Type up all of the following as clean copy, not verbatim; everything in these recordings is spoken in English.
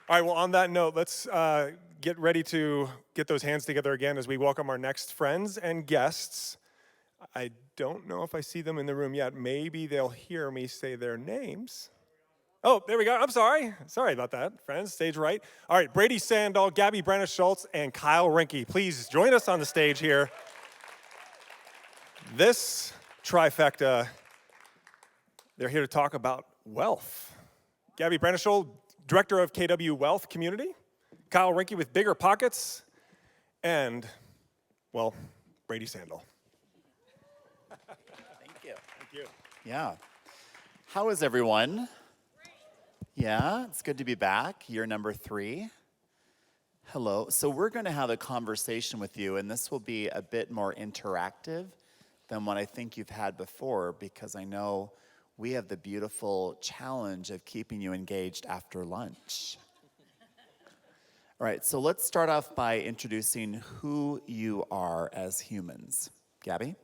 All right, well, on that note, let's get ready to get those hands together again as we welcome our next friends and guests. I don't know if I see them in the room yet. Maybe they'll hear me say their names. Oh, there we go. I'm sorry. Sorry about that, friends. Stage right. All right, Brady Sandahl, Gabi Brennesholtz, and Kyle Renke. Please join us on the stage here. This trifecta, they're here to talk about wealth. Gabi Brennesholtz, Director of KW Wealth Community. Kyle Renke with Bigger Pockets. And, well, Brady Sandahl. Thank you. Thank you. Yeah. How is everyone? Yeah, it's good to be back. Year number 3. Hello. So we're going to have a conversation with you, and this will be a bit more interactive than what I think you've had before, because I know we have the beautiful challenge of keeping you engaged after lunch. All right, so let's start off by introducing who you are as humans. Gabi?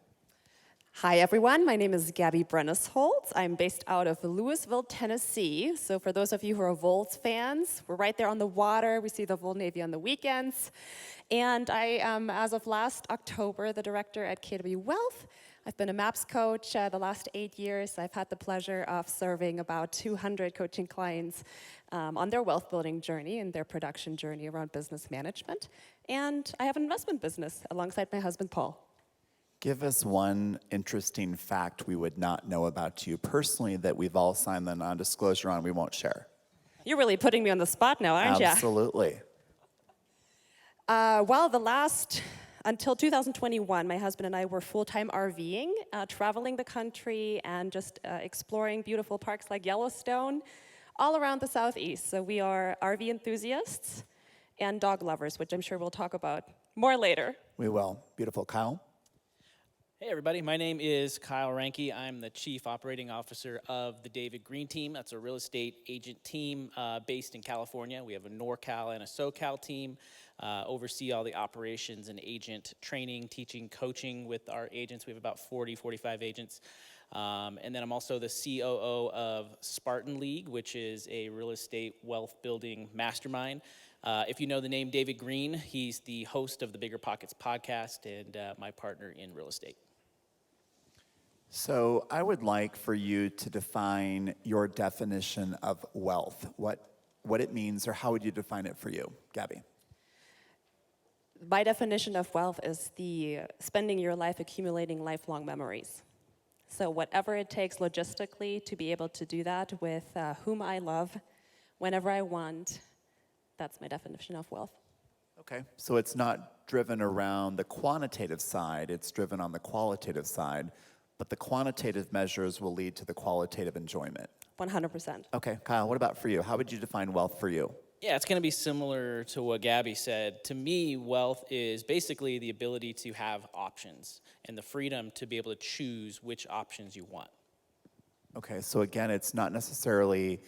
Hi everyone, my name is Gabi Brennesholtz. I'm based out of Louisville, Tennessee. So for those of you who are Volts fans, we're right there on the water. We see the Volt Navy on the weekends. And I am, as of last October, the director at KW Wealth. I've been a MAPS coach the last 8 years. I've had the pleasure of serving about 200 coaching clients on their wealth building journey and their production journey around business management. And I have an investment business alongside my husband, Paul. Give us one interesting fact we would not know about you personally that we've all signed the non-disclosure on we won't share. You're really putting me on the spot now, aren't you? Absolutely. Until 2021, my husband and I were full-time RVing, traveling the country and just exploring beautiful parks like Yellowstone all around the Southeast. So we are RV enthusiasts and dog lovers, which I'm sure we'll talk about more later. We will. Beautiful. Kyle? Hey everybody, my name is Kyle Renke. I'm the Chief Operating Officer of the David Green team. That's a real estate agent team based in California. We have a NorCal and a SoCal team. Oversee all the operations and agent training, teaching, coaching with our agents. We have about 40, 45 agents. And then I'm also the COO of Spartan League, which is a real estate wealth building mastermind. If you know the name David Green, he's the host of the Bigger Pockets podcast and my partner in real estate. So I would like for you to define your definition of wealth, what it means, or how would you define it for you, Gabi? My definition of wealth is spending your life accumulating lifelong memories. So whatever it takes logistically to be able to do that with whom I love, whenever I want, that's my definition of wealth. Okay, so it's not driven around the quantitative side, it's driven on the qualitative side, but the quantitative measures will lead to the qualitative enjoyment. 100%. Okay, Kyle, what about for you? How would you define wealth for you? Yeah, it's going to be similar to what Gabi said. To me, wealth is basically the ability to have options and the freedom to be able to choose which options you want. Okay, so again, it's not necessarily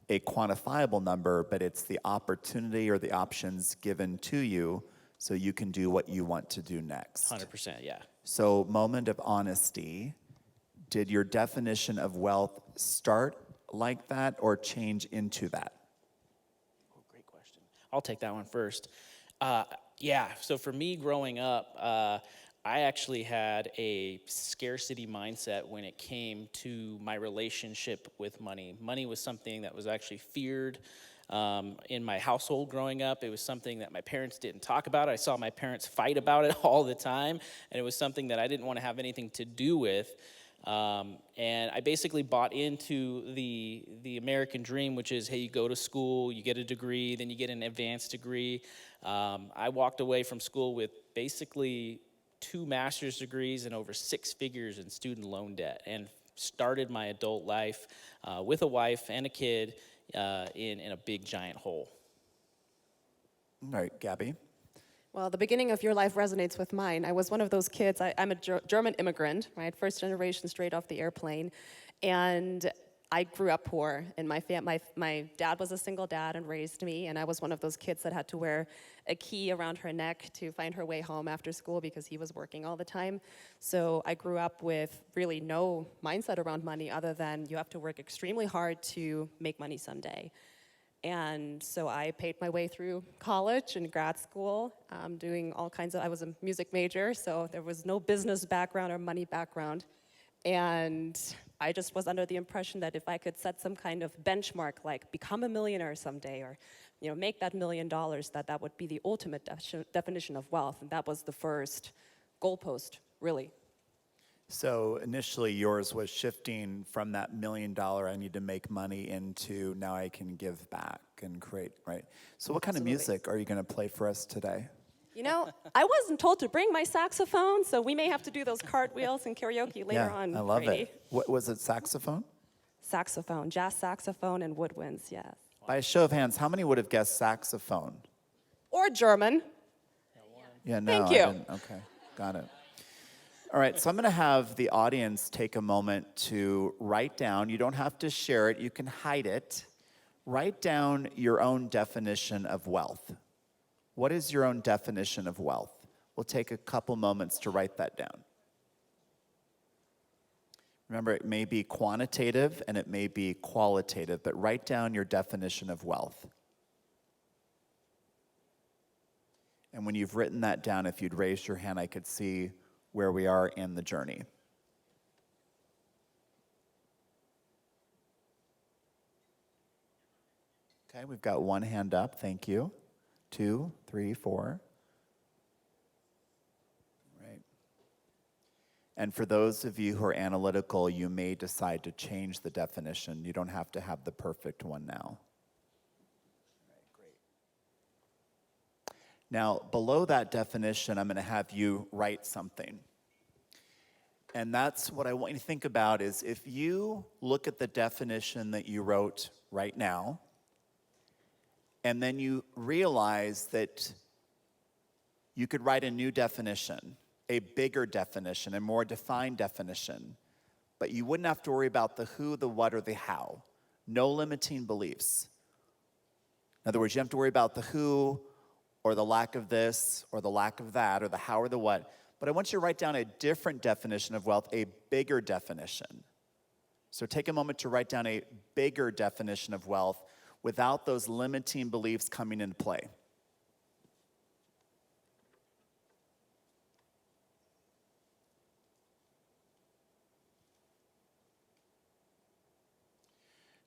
a quantifiable number, but it's the opportunity or the options given to you so you can do what you want to do next. 100%, yeah. So, moment of honesty, did your definition of wealth start like that or change into that? Oh, great question. I'll take that one first. Yeah, so for me growing up, I actually had a scarcity mindset when it came to my relationship with money. Money was something that was actually feared in my household growing up. It was something that my parents didn't talk about. I saw my parents fight about it all the time, and it was something that I didn't want to have anything to do with. And I basically bought into the American dream, which is, hey, you go to school, you get a degree, then you get an advanced degree. I walked away from school with basically 2 master's degrees and over 6 figures in student loan debt, and started my adult life with a wife and a kid in a big giant hole. All right, Gabi. Well, the beginning of your life resonates with mine. I was one of those kids. I'm a German immigrant, right? First generation straight off the airplane. And I grew up poor. And my dad was a single dad and raised me. And I was one of those kids that had to wear a key around her neck to find her way home after school because he was working all the time. So I grew up with really no mindset around money other than you have to work extremely hard to make money someday. And so I paid my way through college and grad school, doing all kinds of, I was a music major, so there was no business background or money background. And I just was under the impression that if I could set some kind of benchmark, like become a millionaire someday, or make that $1 million, that would be the ultimate definition of wealth. And that was the first goalpost, really. So initially yours was shifting from that $1 million I need to make money into now I can give back and create, right? So what kind of music are you going to play for us today? I wasn't told to bring my saxophone, so we may have to do those cartwheels and karaoke later on. I love Brady. it. What was it, saxophone? Saxophone, jazz saxophone and woodwinds, yes. By a show of hands, how many would have guessed saxophone? Or German. Yeah, no, Thank I you. didn't. Okay, got it. All right, so I'm going to have the audience take a moment to write down. You don't have to share it. You can hide it. Write down your own definition of wealth. What is your own definition of wealth? We'll take a couple moments to write that down. Remember, it may be quantitative and it may be qualitative, but write down your definition of wealth. And when you've written that down, if you'd raise your hand, I could see where we are in the journey. Okay, we've got one hand up, thank you. 2, 3, 4. Right. And for those of you who are analytical, you may decide to change the definition. You don't have to have the perfect one now. All right, great. Now, below that definition, I'm going to have you write something. And that's what I want you to think about is if you look at the definition that you wrote right now, and then you realize that you could write a new definition, a bigger definition, a more defined definition, but you wouldn't have to worry about the who, the what, or the how. No limiting beliefs. In other words, you don't have to worry about the who, or the lack of this, or the lack of that, or the how or the what. But I want you to write down a different definition of wealth, a bigger definition. So take a moment to write down a bigger definition of wealth without those limiting beliefs coming into play.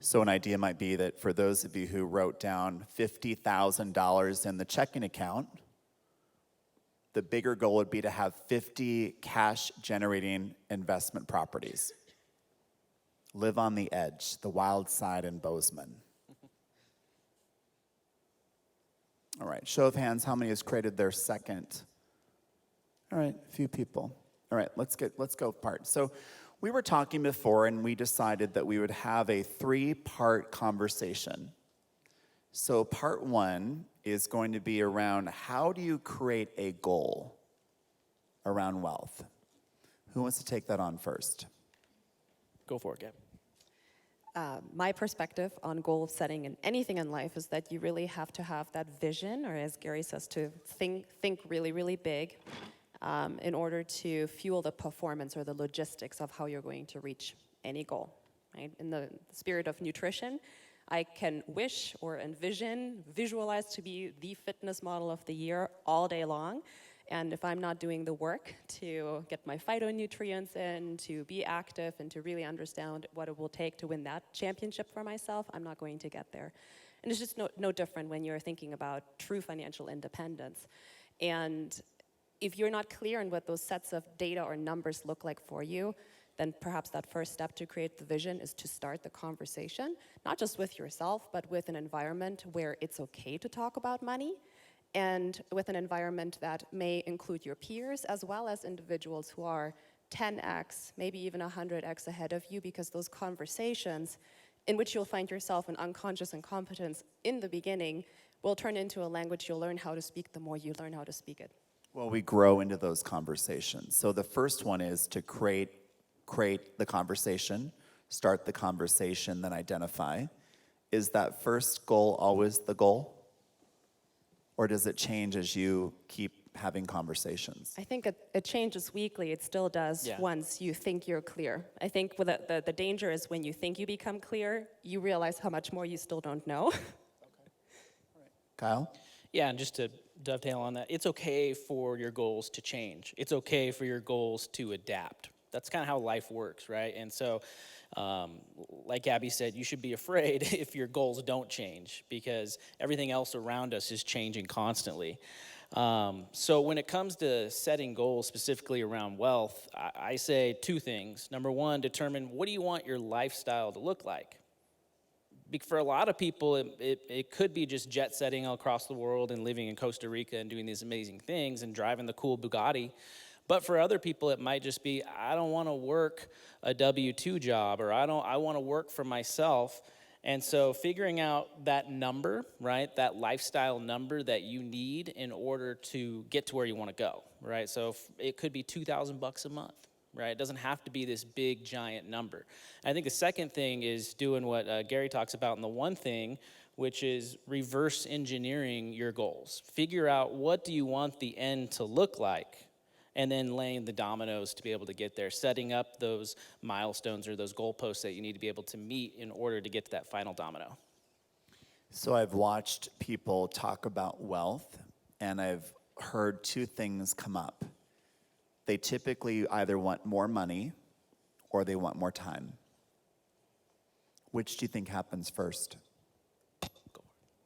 So an idea might be that for those of you who wrote down $50,000 in the checking account, the bigger goal would be to have 50 cash-generating investment properties. Live on the edge, the wild side in Bozeman. All right, show of hands, how many has created their second? All right, a few people. All right, let's go part. So we were talking before and we decided that we would have a 3-part conversation. So part 1 is going to be around how do you create a goal around wealth? Who wants to take that on first? Go for it, Gab. My perspective on goal setting and anything in life is that you really have to have that vision, or as Gary says, to think really, really big in order to fuel the performance or the logistics of how you're going to reach any goal. Right? In the spirit of nutrition, I can wish or envision, visualize to be the fitness model of the year all day long. And if I'm not doing the work to get my phytonutrients in, to be active, and to really understand what it will take to win that championship for myself, I'm not going to get there. And it's just no different when you're thinking about true financial independence. And if you're not clear on what those sets of data or numbers look like for you, then perhaps that first step to create the vision is to start the conversation, not just with yourself, but with an environment where it's okay to talk about money, and with an environment that may include your peers as well as individuals who are 10x, maybe even 100x ahead of you, because those conversations in which you'll find yourself in unconscious incompetence in the beginning will turn into a language you'll learn how to speak the more you learn how to speak it. Well, we grow into those conversations. So the first one is to create the conversation, start the conversation, then identify. Is that first goal always the goal? Or does it change as you keep having conversations? I think it changes weekly. It still does once you think you're clear. I think the danger is when you think you become clear, you realize how much more you still don't know. Kyle? Yeah, and just to dovetail on that, it's okay for your goals to change. It's okay for your goals to adapt. That's kind of how life works, right? And so, like Gabi said, you should be afraid if your goals don't change because everything else around us is changing constantly. So when it comes to setting goals specifically around wealth, I say two things. Number one, determine what do you want your lifestyle to look like? For a lot of people, it could be just jet setting all across the world and living in Costa Rica and doing these amazing things and driving the cool Bugatti. But for other people, it might just be, I don't want to work a W-2 job, or I want to work for myself. And so figuring out that number, right, that lifestyle number that you need in order to get to where you want to go, right? So it could be $2,000 a month. Right? It doesn't have to be this big, giant number. I think the second thing is doing what Gary talks about in the one thing, which is reverse engineering your goals. Figure out what do you want the end to look like, and then laying the dominoes to be able to get there, setting up those milestones or those goalposts that you need to be able to meet in order to get to that final domino. So I've watched people talk about wealth, and I've heard two things come up. They typically either want more money or they want more time. Which do you think happens first?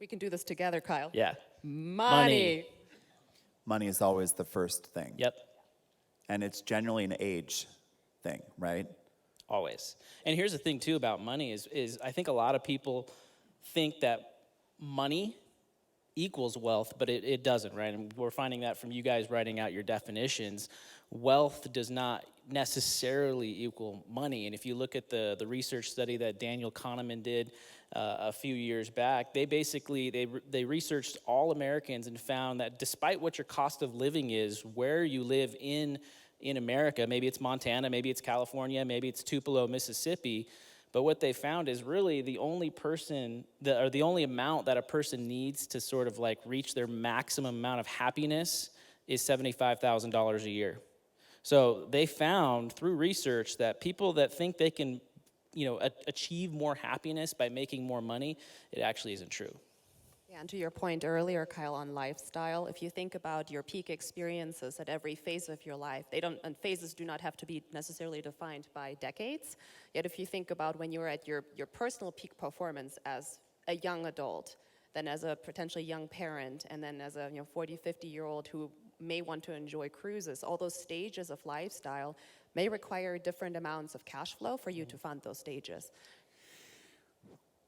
We can do this together, Kyle. Yeah. Money. Money is always the first thing. Yep. And it's generally an age thing, right? Always. And here's the thing too about money is I think a lot of people think that money equals wealth, but it doesn't, right? And we're finding that from you guys writing out your definitions. Wealth does not necessarily equal money. And if you look at the research study that Daniel Kahneman did a few years back, they basically, they researched all Americans and found that despite what your cost of living is, where you live in America, maybe it's Montana, maybe it's California, maybe it's Tupelo, Mississippi, but what they found is really the only amount that a person needs to sort of like reach their maximum amount of happiness is $75,000 a year. So they found through research that people that think they can, achieve more happiness by making more money, it actually isn't true. Yeah, and to your point earlier, Kyle, on lifestyle, if you think about your peak experiences at every phase of your life, and phases do not have to be necessarily defined by decades. Yet if you think about when you're at your personal peak performance as a young adult, then as a potentially young parent, and then as a 40, 50-year-old who may want to enjoy cruises, all those stages of lifestyle may require different amounts of cash flow for you to fund those stages.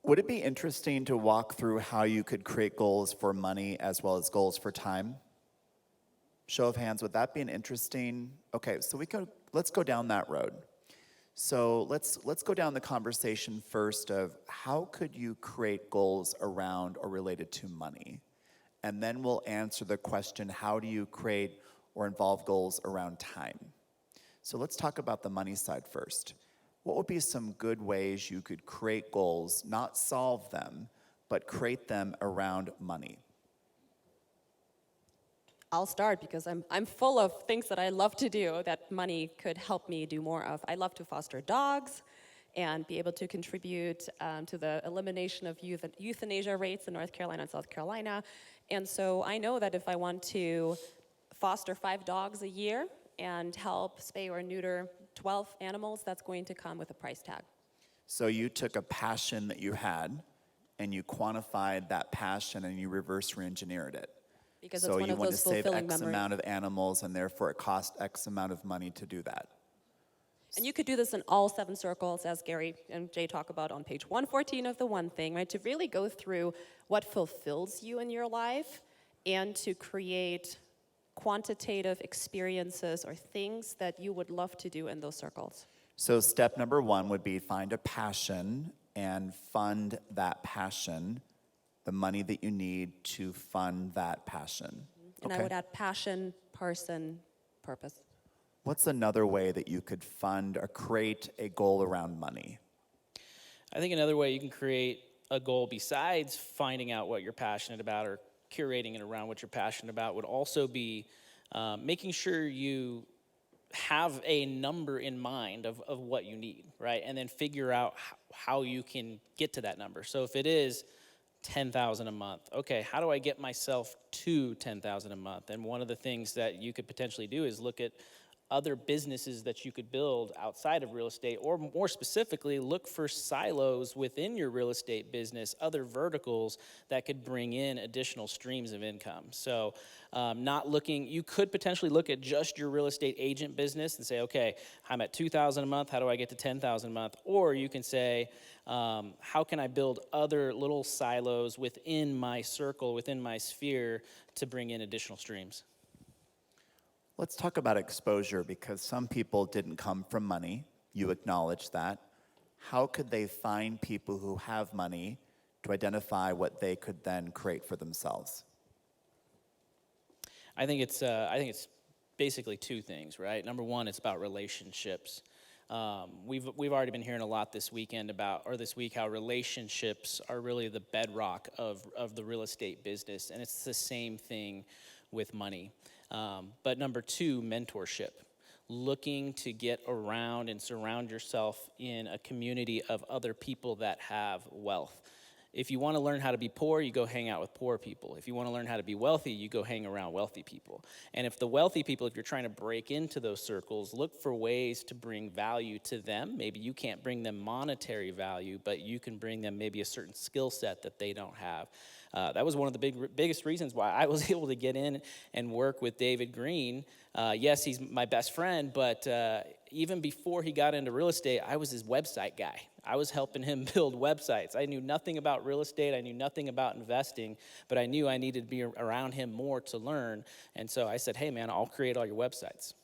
Would it be interesting to walk through how you could create goals for money as well as goals for time? Show of hands, would that be an interesting? Okay, so let's go down that road. So let's go down the conversation first of how could you create goals around or related to money? And then we'll answer the question, how do you create or involve goals around time? So let's talk about the money side first. What would be some good ways you could create goals, not solve them, but create them around money? I'll start because I'm full of things that I love to do that money could help me do more of. I love to foster dogs and be able to contribute to the elimination of euthanasia rates in North Carolina and South Carolina. And so I know that if I want to foster 5 dogs a year and help spay or neuter 12 animals, that's going to come with a price tag. So you took a passion that you had and you quantified that passion and you reverse re-engineered it. Because so it's one you of want to those save fulfilling X memories. amount of animals and therefore it costs X amount of money to do that. And you could do this in all 7 circles, as Gary and Jay talk about on page 114 of the One Thing, right? To really go through what fulfills you in your life and to create quantitative experiences or things that you would love to do in those circles. So step number 1 would be find a passion and fund that passion, the money that you need to fund that passion. And I would add passion, person, purpose. What's another way that you could fund or create a goal around money? I think another way you can create a goal besides finding out what you're passionate about or curating it around what you're passionate about would also be making sure you have a number in mind of what you need, right? And then figure out how you can get to that number. So if it is 10,000 a month. Okay, how do I get myself to 10,000 a month? And one of the things that you could potentially do is look at other businesses that you could build outside of real estate, or more specifically, look for silos within your real estate business, other verticals that could bring in additional streams of income. So you could potentially look at just your real estate agent business and say, okay, I'm at 2,000 a month, how do I get to 10,000 a month? Or you can say, how can I build other little silos within my circle, within my sphere, to bring in additional streams? Let's talk about exposure, because some people didn't come from money. You acknowledge that. How could they find people who have money to identify what they could then create for themselves? I think it's basically two things, right? Number one, it's about relationships. We've already been hearing a lot this week how relationships are really the bedrock of the real estate business, and it's the same thing with money. But number two, mentorship. Looking to get around and surround yourself in a community of other people that have wealth. If you want to learn how to be poor, you go hang out with poor people. If you want to learn how to be wealthy, you go hang around wealthy people. And if the wealthy people, if you're trying to break into those circles, look for ways to bring value to them. Maybe you can't bring them monetary value, but you can bring them maybe a certain skill set that they don't have. That was one of the biggest reasons why I was able to get in and work with David Green. Yes, he's my best friend, but even before he got into real estate, I was his website guy. I was helping him build websites. I knew nothing about real estate. I knew nothing about investing, but I knew I needed to be around him more to learn. And so I said, hey, man, I'll create all your websites.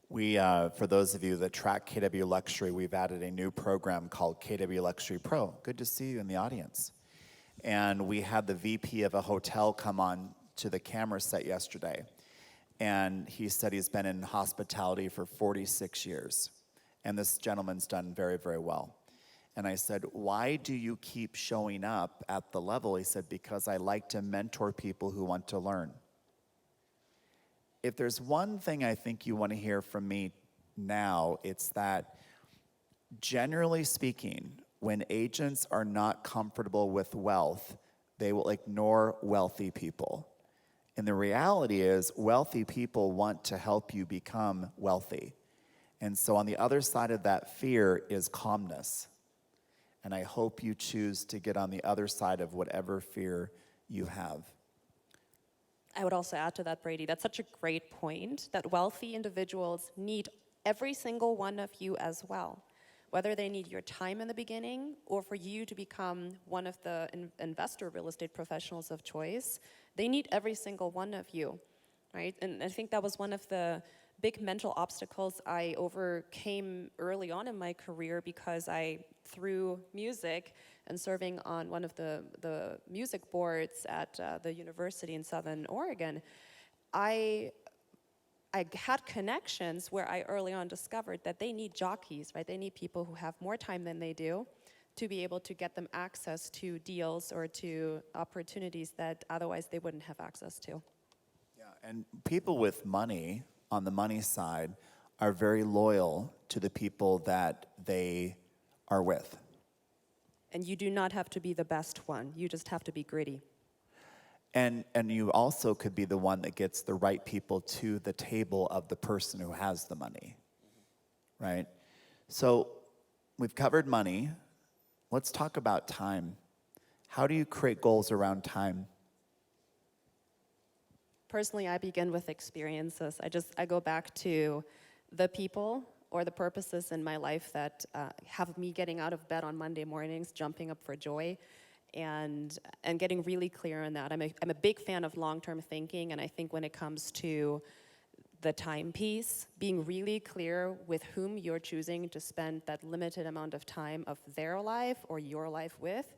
We, for those of you that track KW Luxury, we've added a new program called KW Luxury Pro. Good to see you in the audience. And we had the VP of a hotel come on to the camera set yesterday. And he said he's been in hospitality for 46 years. And this gentleman's done very, very well. And I said, why do you keep showing up at the level? He said, because I like to mentor people who want to learn. If there's one thing I think you want to hear from me now, it's that generally speaking, when agents are not comfortable with wealth, they will ignore wealthy people. And the reality is, wealthy people want to help you become wealthy. And so on the other side of that fear is calmness. And I hope you choose to get on the other side of whatever fear you have. I would also add to that, Brady, that's such a great point, that wealthy individuals need every single one of you as well. Whether they need your time in the beginning or for you to become one of the investor real estate professionals of choice, they need every single one of you, right? And I think that was one of the big mental obstacles I overcame early on in my career, because through music and serving on one of the music boards at the university in Southern Oregon, I had connections where I early on discovered that they need jockeys, right? They need people who have more time than they do to be able to get them access to deals or to opportunities that otherwise they wouldn't have access to. Yeah, and people with money, on the money side, are very loyal to the people that they are with. And you do not have to be the best one. You just have to be gritty. And you also could be the one that gets the right people to the table of the person who has the money, right? So we've covered money. Let's talk about time. How do you create goals around time? Personally, I begin with experiences. I go back to the people or the purposes in my life that have me getting out of bed on Monday mornings, jumping up for joy, and getting really clear on that. I'm a big fan of long-term thinking, and I think when it comes to the time piece, being really clear with whom you're choosing to spend that limited amount of time of their life or your life with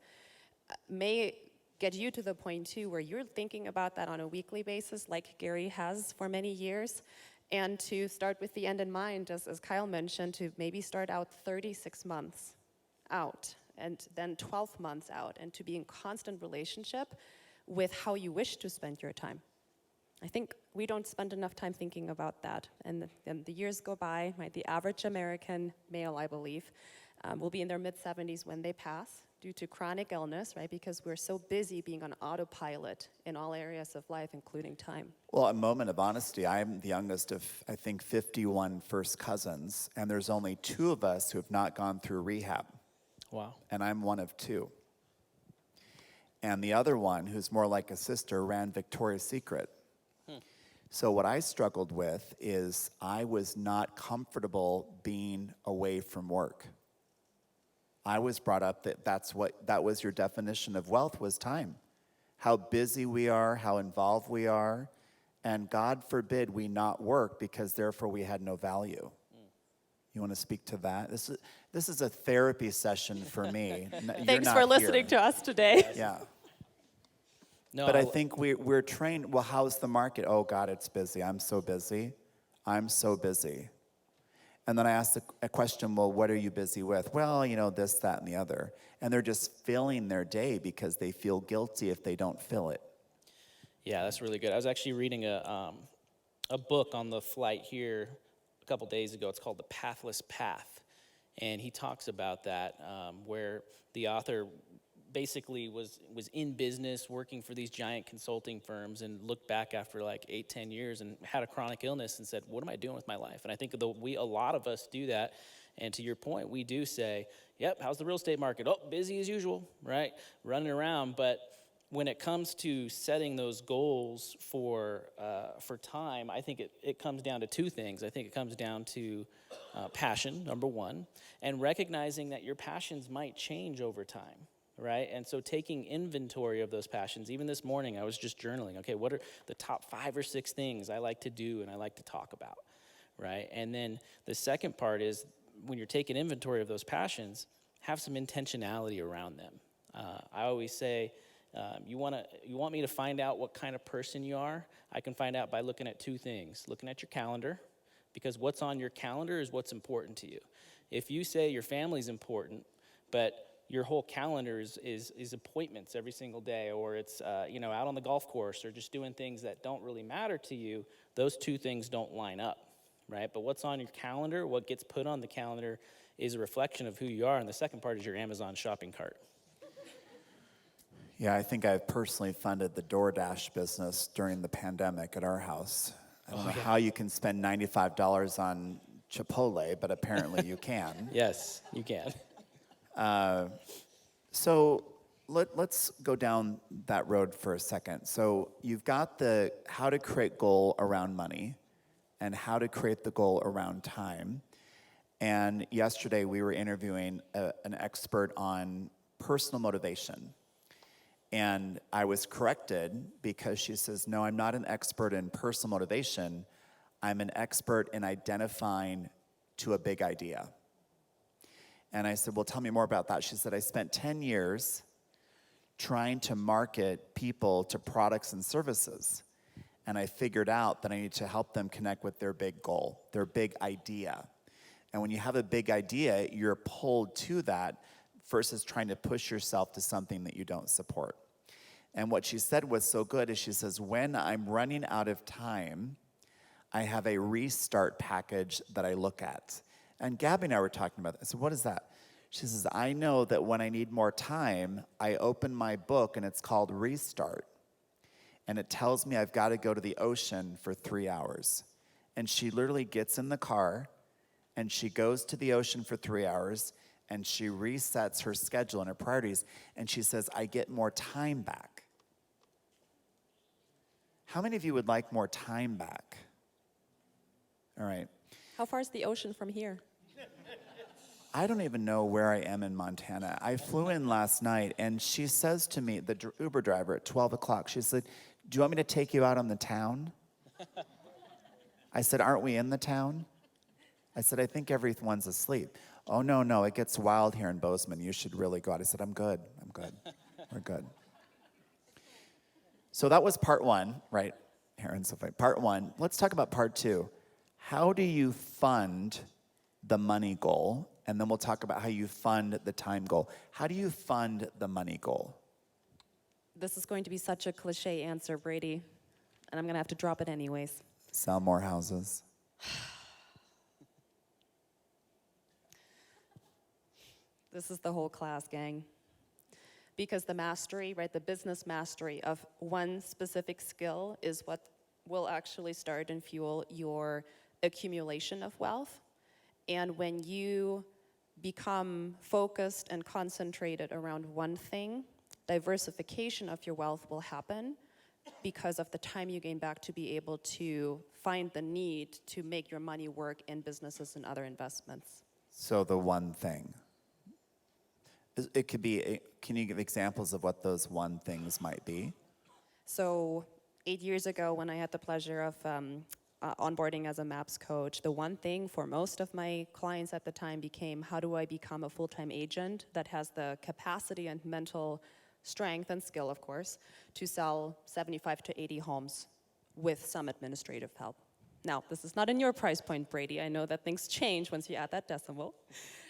may get you to the point too where you're thinking about that on a weekly basis, like Gary has for many years, and to start with the end in mind, as Kyle mentioned, to maybe start out 36 months out and then 12 months out, and to be in constant relationship with how you wish to spend your time. I think we don't spend enough time thinking about that, and the years go by. Right? The average American male, I believe, will be in their mid-70s when they pass. due to chronic illness, right? Because we're so busy being on autopilot in all areas of life, including time. Well, a moment of honesty. I'm the youngest of, I think, 51 first cousins, and there's only 2 of us who have not gone through rehab, Wow. and I'm one of 2. And the other one, who's more like a sister, ran Victoria's Secret. So what I struggled with is I was not comfortable being away from work. I was brought up that that was your definition of wealth, was time. How busy we are, how involved we are, and God forbid we not work because therefore we had no value. You want to speak to that? This is a therapy session for me. Thanks for listening to us today. Yeah. No, But I think we're trained, well, how's the market? Oh, God, it's busy. I'm so busy. I'm so busy. And then I ask a question, well, what are you busy with? Well, this, that, and the other. And they're just filling their day because they feel guilty if they don't fill it. Yeah, that's really good. I was actually reading a book on the flight here a couple days ago. It's called The Pathless Path. And he talks about that, where the author basically was in business working for these giant consulting firms and looked back after like 8-10 years and had a chronic illness and said, what am I doing with my life? And I think a lot of us do that. And to your point, we do say, yep, how's the real estate market? Oh, busy as usual, right? Running around. But when it comes to setting those goals for time, I think it comes down to 2 things. I think it comes down to passion, number 1, and recognizing that your passions might change over time. Right? And so taking inventory of those passions. Even this morning, I was just journaling. Okay, what are the top 5 or 6 things I like to do and I like to talk about, right? And then the second part is when you're taking inventory of those passions, have some intentionality around them. I always say, you want me to find out what kind of person you are? I can find out by looking at 2 things. Looking at your calendar, because what's on your calendar is what's important to you. If you say your family's important, but your whole calendar is appointments every single day, or it's out on the golf course, or just doing things that don't really matter to you, those 2 things don't line up, right? But what's on your calendar, what gets put on the calendar, is a reflection of who you are, and the second part is your Amazon shopping cart. Yeah, I think I've personally funded the DoorDash business during the pandemic at our house. I don't know how you can spend $95 on Chipotle, but apparently you can. Yes, you can. So let's go down that road for a second. So you've got the how to create goal around money and how to create the goal around time. And yesterday we were interviewing an expert on personal motivation. And I was corrected because she says, no, I'm not an expert in personal motivation. I'm an expert in identifying to a big idea. And I said, well, tell me more about that. She said, I spent 10 years trying to market people to products and services. And I figured out that I need to help them connect with their big goal, their big idea. And when you have a big idea, you're pulled to that versus trying to push yourself to something that you don't support. And what she said was so good is she says, when I'm running out of time, I have a restart package that I look at. And Gabi and I were talking about that. I said, what is that? She says, I know that when I need more time, I open my book and it's called Restart. And it tells me I've got to go to the ocean for 3 hours. And she literally gets in the car and she goes to the ocean for 3 hours and she resets her schedule and her priorities. And she says, I get more time back. How many of you would like more time back? All right. How far is the ocean from here? I don't even know where I am in Montana. I flew in last night, and she says to me, the Uber driver at 12 o'clock, she said, do you want me to take you out on the town? I said, aren't we in the town? I said, I think everyone's asleep. Oh, no, it gets wild here in Bozeman. You should really go out. I said, I'm good. We're good. So that was part 1, right? Aaron, so fine. Part 1. Let's talk about part 2. How do you fund the money goal? And then we'll talk about how you fund the time goal. How do you fund the money goal? This is going to be such a cliche answer, Brady, and I'm going to have to drop it anyways. Sell more houses. This is the whole class, gang. because the mastery, right, the business mastery of one specific skill is what will actually start and fuel your accumulation of wealth. And when you become focused and concentrated around one thing, diversification of your wealth will happen because of the time you gain back to be able to find the need to make your money work in businesses and other investments. So the one thing. It could be, can you give examples of what those one things might be? So 8 years ago, when I had the pleasure of onboarding as a MAPS coach, the one thing for most of my clients at the time became, how do I become a full-time agent that has the capacity and mental strength and skill, of course, to sell 75 to 80 homes with some administrative help. Now, this is not in your price point, Brady. I know that things change once you add that decimal.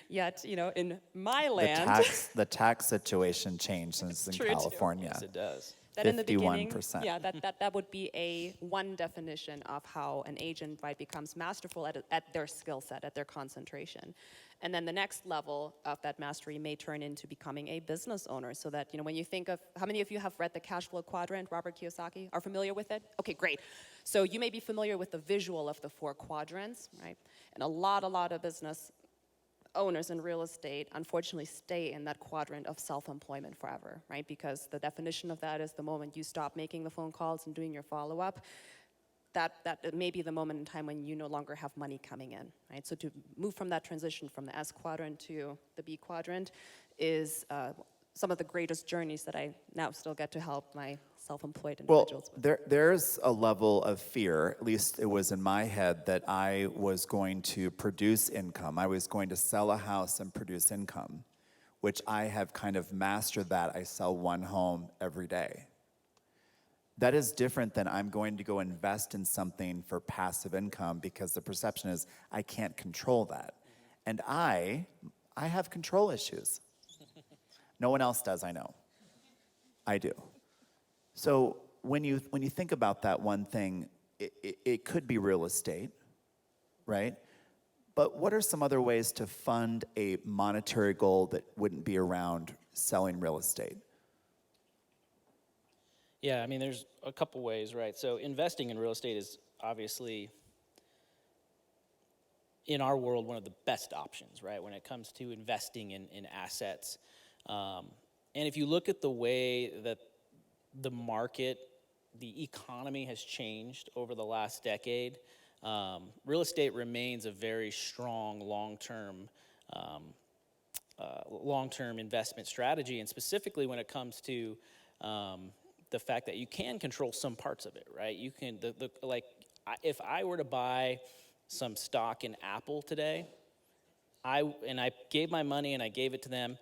Yet, you know, in my land... The tax situation changed since in California. Yes, it does. That in the beginning, 51%. yeah, that would be a one definition of how an agent, right, becomes masterful at their skill set, at their concentration. And then the next level of that mastery may turn into becoming a business owner, so that, you know, when you think of, how many of you have read the Cash Flow Quadrant? Robert Kiyosaki are familiar with it? Okay, great. So you may be familiar with the visual of the 4 quadrants, right? And a lot of business owners in real estate unfortunately stay in that quadrant of self-employment forever, right? Because the definition of that is the moment you stop making the phone calls and doing your follow-up, that may be the moment in time when you no longer have money coming in, right? So to move from that transition from the S quadrant to the B quadrant is some of the greatest journeys that I now still get to help my self-employed individuals with. There's a level of fear, at least it was in my head, that I was going to produce income. I was going to sell a house and produce income, which I have kind of mastered that. I sell one home every day. That is different than I'm going to go invest in something for passive income, because the perception is I can't control that. And I have control issues. No one else does, I know. I do. So when you think about that one thing, it could be real estate, right? But what are some other ways to fund a monetary goal that wouldn't be around selling real estate? Yeah, I mean, there's a couple ways, right? So investing in real estate is obviously, in our world, one of the best options, right, when it comes to investing in assets. And if you look at the way that the market, the economy has changed over the last decade, real estate remains a very strong long-term investment strategy, and specifically when it comes to the fact that you can control some parts of it, right? You can, if I were to buy some stock in Apple today, I gave my money and I gave it to them,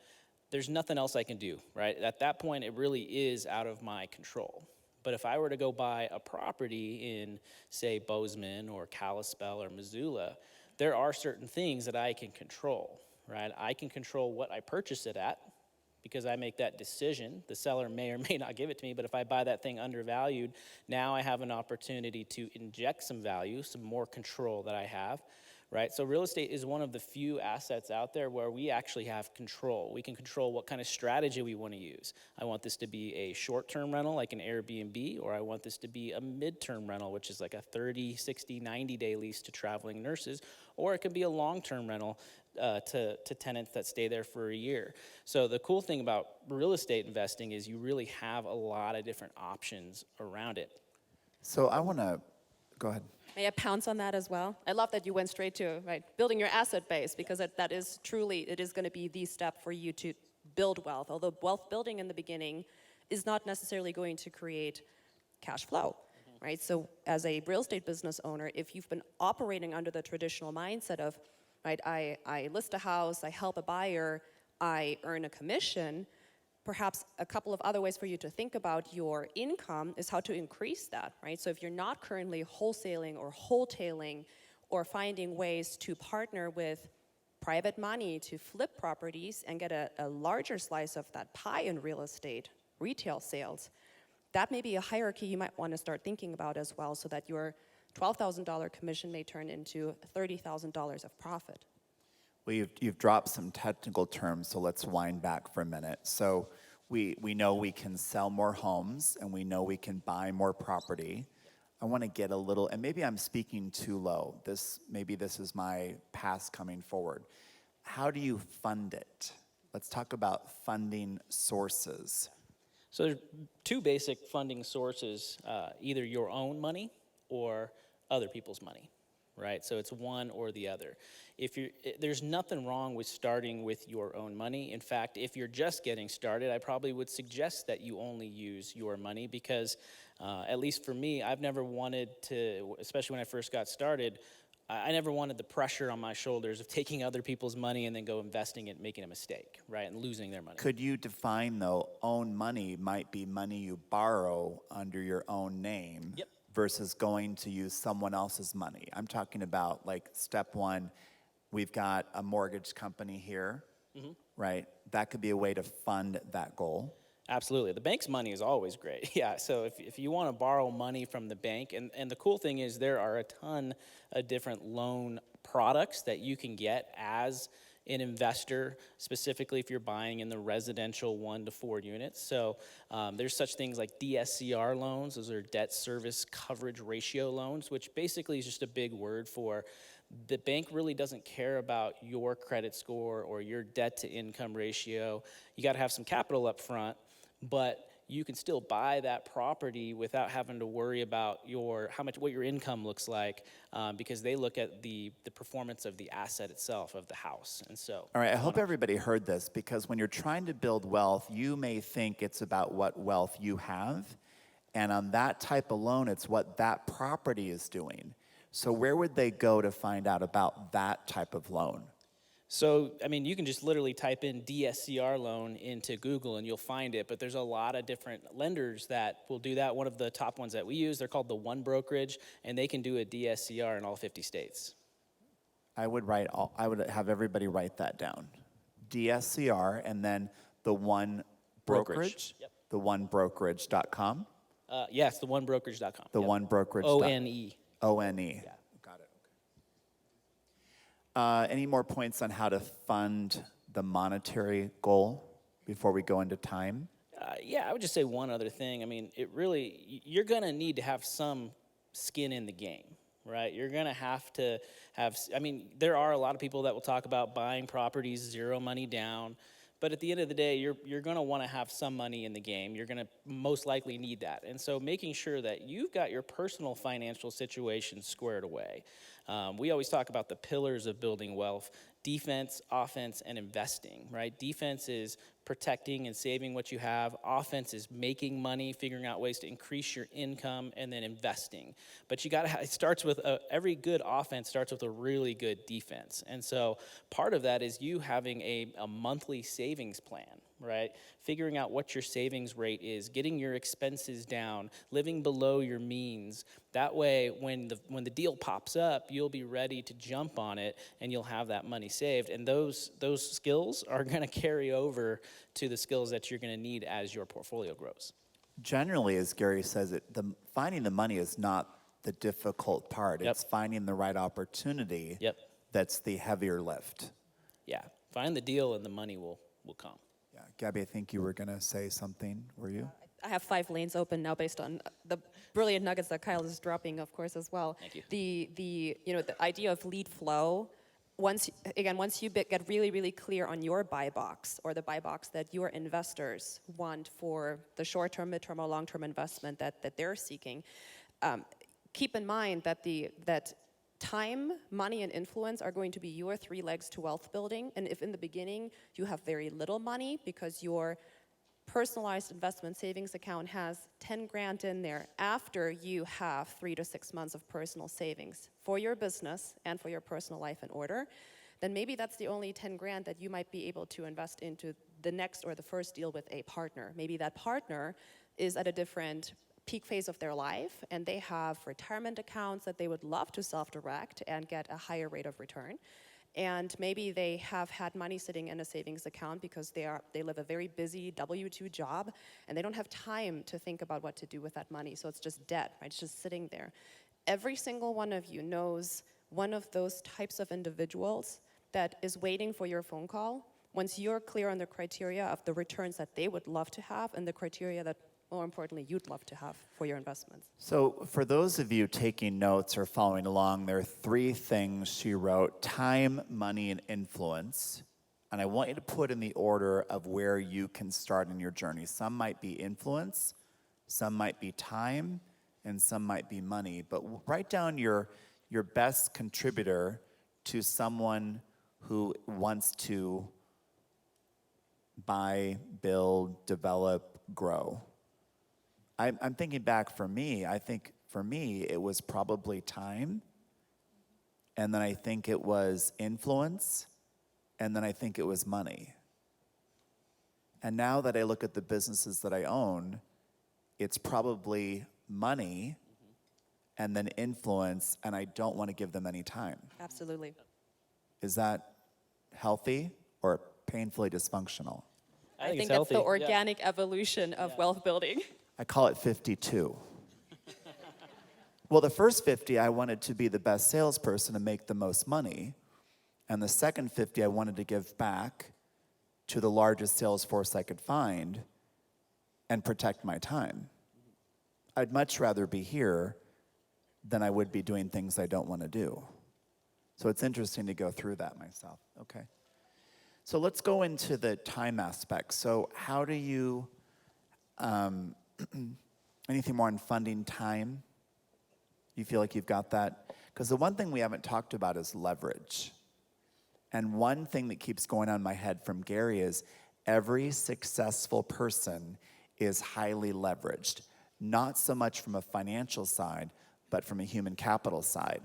there's nothing else I can do, right? At that point, it really is out of my control. But if I were to go buy a property in, say, Bozeman or Kalispell or Missoula, there are certain things that I can control, right? I can control what I purchase it at, because I make that decision. The seller may or may not give it to me, but if I buy that thing undervalued, now I have an opportunity to inject some value, some more control that I have, right? So real estate is one of the few assets out there where we actually have control. We can control what kind of strategy we want to use. I want this to be a short-term rental like an Airbnb, or I want this to be a mid-term rental, which is like a 30, 60, 90-day lease to traveling nurses, or it could be a long-term rental to tenants that stay there for a year. So the cool thing about real estate investing is you really have a lot of different options around it. So I want to, go ahead. May I pounce on that as well? I love that you went straight to, right, building your asset base, because that is truly, it is going to be the step for you to build wealth. Although wealth building in the beginning is not necessarily going to create cash flow, right? So as a real estate business owner, if you've been operating under the traditional mindset of, right, I list a house, I help a buyer, I earn a commission, perhaps a couple of other ways for you to think about your income is how to increase that, right? So if you're not currently wholesaling or wholetailing or finding ways to partner with private money to flip properties and get a larger slice of that pie in real estate, retail sales, that may be a hierarchy you might want to start thinking about as well, so that your $12,000 commission may turn into $30,000 of profit. Well, you've dropped some technical terms, so let's wind back for a minute. So We know we can sell more homes, and we know we can buy more property. I want to get a little, and maybe I'm speaking too low. Maybe this is my past coming forward. How do you fund it? Let's talk about funding sources. So there's two basic funding sources, either your own money or other people's money, right? So it's one or the other. There's nothing wrong with starting with your own money. In fact, if you're just getting started, I probably would suggest that you only use your money because, at least for me, I've never wanted to, especially when I first got started, I never wanted the pressure on my shoulders of taking other people's money and then go investing it, making a mistake, right, and losing their money. Could you define, though, own money might be money you borrow under your own name Yep. versus going to use someone else's money? I'm talking about, like, step one, we've got a mortgage company here, right? That could be a way to fund that goal. Absolutely. The bank's money is always great. Yeah, so if you want to borrow money from the bank, and the cool thing is there are a ton of different loan products that you can get as an investor, specifically if you're buying in the residential 1 to 4 units. So there's such things like DSCR loans. Those are debt service coverage ratio loans, which basically is just a big word for the bank really doesn't care about your credit score or your debt to income ratio. You got to have some capital up front, but you can still buy that property without having to worry about what your income looks like, because they look at the performance of the asset itself, of the house. And so, all right, I hope everybody heard this, because when you're trying to build wealth, you may think it's about what wealth you have, and on that type of loan, it's what that property is doing. So where would they go to find out about that type of loan? So, I mean, you can just literally type in DSCR loan into Google and you'll find it, but there's a lot of different lenders that will do that. One of the top ones that we use, they're called the One Brokerage, and they can do a DSCR in all 50 states. I would have everybody write that down. DSCR, and then the One Brokerage? Yep. The onebrokerage.com? Yes, the onebrokerage.com. The One Brokerage. ONE. ONE. Yeah. Got it. Okay. Any more points on how to fund the monetary goal before we go into time? Yeah, I would just say one other thing. I mean, you're going to need to have some skin in the game, right? You're going to have, there are a lot of people that will talk about buying properties, zero money down. But at the end of the day, you're going to want to have some money in the game. You're going to most likely need that. And so making sure that you've got your personal financial situation squared away. We always talk about the pillars of building wealth: defense, offense, and investing, right? Defense is protecting and saving what you have. Offense is making money, figuring out ways to increase your income, and then investing. But it starts with, every good offense starts with a really good defense. And so part of that is you having a monthly savings plan, right? Figuring out what your savings rate is, getting your expenses down, living below your means. That way, when the deal pops up, you'll be ready to jump on it, and you'll have that money saved. And those skills are going to carry over to the skills that you're going to need as your portfolio grows. Generally, as Gary says, finding the money is not the difficult part. Yep. It's finding the right opportunity. Yep. That's the heavier lift. Yeah, find the deal and the money will come. Yeah, Gabby, I think you were going to say something, were you? I have 5 lanes open now based on the brilliant nuggets that Kyle is dropping, of course, as well. Thank you. The idea of lead flow, once you get really, really clear on your buy box, or the buy box that your investors want for the short-term, mid-term, or long-term investment that they're seeking, keep in mind that time, money, and influence are going to be your 3 legs to wealth building. And if in the beginning you have very little money because your personalized investment savings account has 10 grand in there, after you have 3 to 6 months of personal savings for your business and for your personal life in order, then maybe that's the only 10 grand that you might be able to invest into the next or the first deal with a partner. Maybe that partner is at a different peak phase of their life, and they have retirement accounts that they would love to self-direct and get a higher rate of return. And maybe they have had money sitting in a savings account because they live a very busy W-2 job, and they don't have time to think about what to do with that money. So it's just debt, right? It's just sitting there. Every single one of you knows one of those types of individuals that is waiting for your phone call once you're clear on the criteria of the returns that they would love to have and the criteria that, more importantly, you'd love to have for your investments. So for those of you taking notes or following along, there are 3 things she wrote: time, money, and influence. And I want you to put in the order of where you can start in your journey. Some might be influence, some might be time, and some might be money. But write down your best contributor to someone who wants to buy, build, develop, grow. I'm thinking back for me, I think for me it was probably time, and then I think it was influence, and then I think it was money. And now that I look at the businesses that I own, it's probably money and then influence, and I don't want to give them any time. Absolutely. Is that healthy or painfully dysfunctional? I think it's that's healthy. the organic evolution of wealth building. I call it 52. Well, the first 50, I wanted to be the best salesperson and make the most money. And the second 50, I wanted to give back to the largest sales force I could find and protect my time. I'd much rather be here than I would be doing things I don't want to do. So it's interesting to go through that myself. Okay. So let's go into the time aspect. So how do you, anything more on funding time? You feel like you've got that? Because the one thing we haven't talked about is leverage. And one thing that keeps going on in my head from Gary is every successful person is highly leveraged. Not so much from a financial side, but from a human capital side.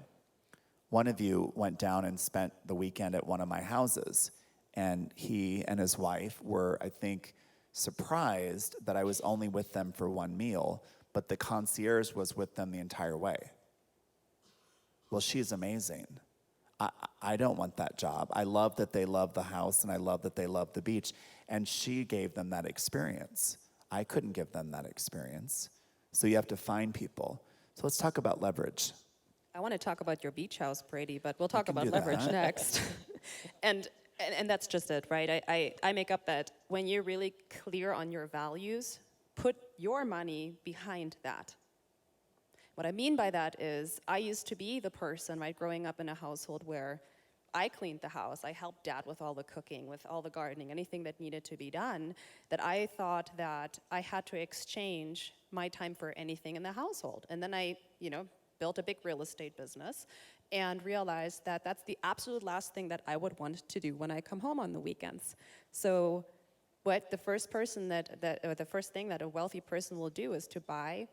One of you went down and spent the weekend at one of my houses, and he and his wife were, I think, surprised that I was only with them for one meal, but the concierge was with them the entire way. Well, she's amazing. I don't want that job. I love that they love the house, and I love that they love the beach, and she gave them that experience. I couldn't give them that experience. So you have to find people. So let's talk about leverage. I want to talk about your beach house, Brady, but we'll talk can about do that. leverage next. and that's just it, right? I make up that when you're really clear on your values, put your money behind that. What I mean by that is I used to be the person, right, growing up in a household where I cleaned the house, I helped Dad with all the cooking, with all the gardening, anything that needed to be done, that I thought that I had to exchange my time for anything in the household. And then I, built a big real estate business and realized that that's the absolute last thing that I would want to do when I come home on the weekends. So the first thing that a wealthy person will do is to buy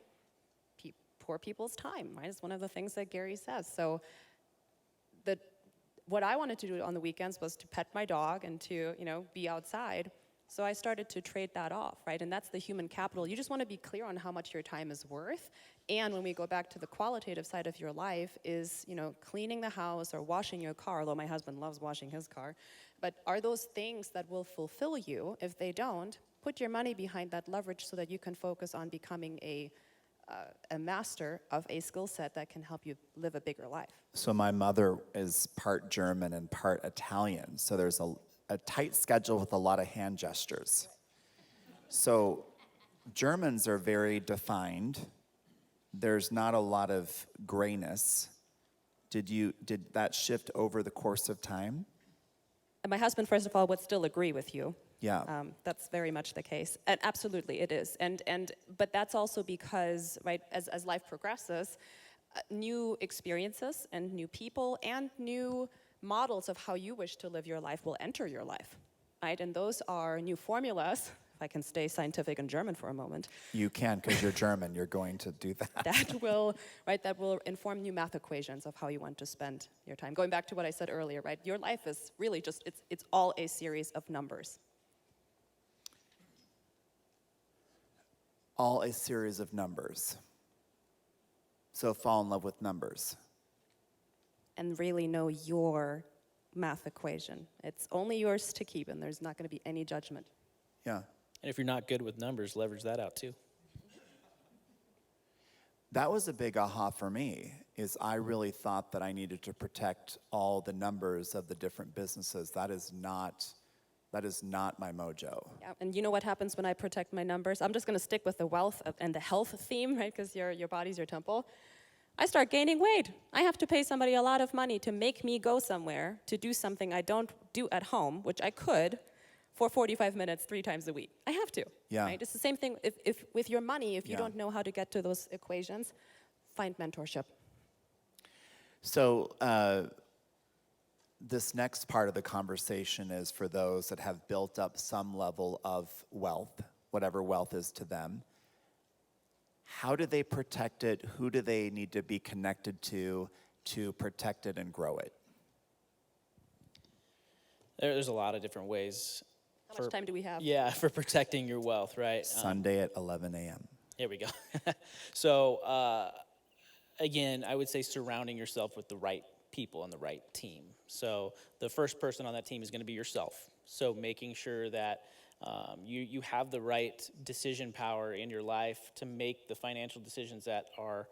poor people's time, right? It's one of the things that Gary says. So what I wanted to do on the weekends was to pet my dog and to, be outside. So I started to trade that off, right? And that's the human capital. You just want to be clear on how much your time is worth. And when we go back to the qualitative side of your life is, cleaning the house or washing your car, although my husband loves washing his car. But are those things that will fulfill you? If they don't, put your money behind that leverage so that you can focus on becoming a master of a skill set that can help you live a bigger life. So my mother is part German and part Italian, so there's a tight schedule with a lot of hand gestures. So Germans are very defined. There's not a lot of grayness. Did that shift over the course of time? And my husband, first of all, would still agree with you. Yeah. That's very much the case. And absolutely it is. But that's also because, right, as life progresses, new experiences and new people and new models of how you wish to live your life will enter your life, right? And those are new formulas. If I can stay scientific and German for a moment. You can, because you're German. You're going to do that. That will inform new math equations of how you want to spend your time. Going back to what I said earlier, right? Your life is really just, it's all a series of numbers. All a series of numbers. So fall in love with numbers. And really know your math equation. It's only yours to keep, and there's not going to be any judgment. Yeah. And if you're not good with numbers, leverage that out too. That was a big aha for me, is I really thought that I needed to protect all the numbers of the different businesses. That is not That is not my mojo. Yeah, and you know what happens when I protect my numbers? I'm just going to stick with the wealth and the health theme, right? Because your body's your temple. I start gaining weight. I have to pay somebody a lot of money to make me go somewhere to do something I don't do at home, which I could, for 45 minutes 3 times a week. I have to. Yeah. Right? It's the same thing if with your money. If you Yeah. don't know how to get to those equations, find mentorship. So this next part of the conversation is for those that have built up some level of wealth, whatever wealth is to them. How do they protect it? Who do they need to be connected to protect it and grow it? There's a lot of different ways. How much time do we have? Yeah, for protecting your wealth, right? Sunday at 11 a.m. Here we go. So, again, I would say surrounding yourself with the right people and the right team. So the first person on that team is going to be yourself. So making sure that you have the right decision power in your life to make the financial decisions that are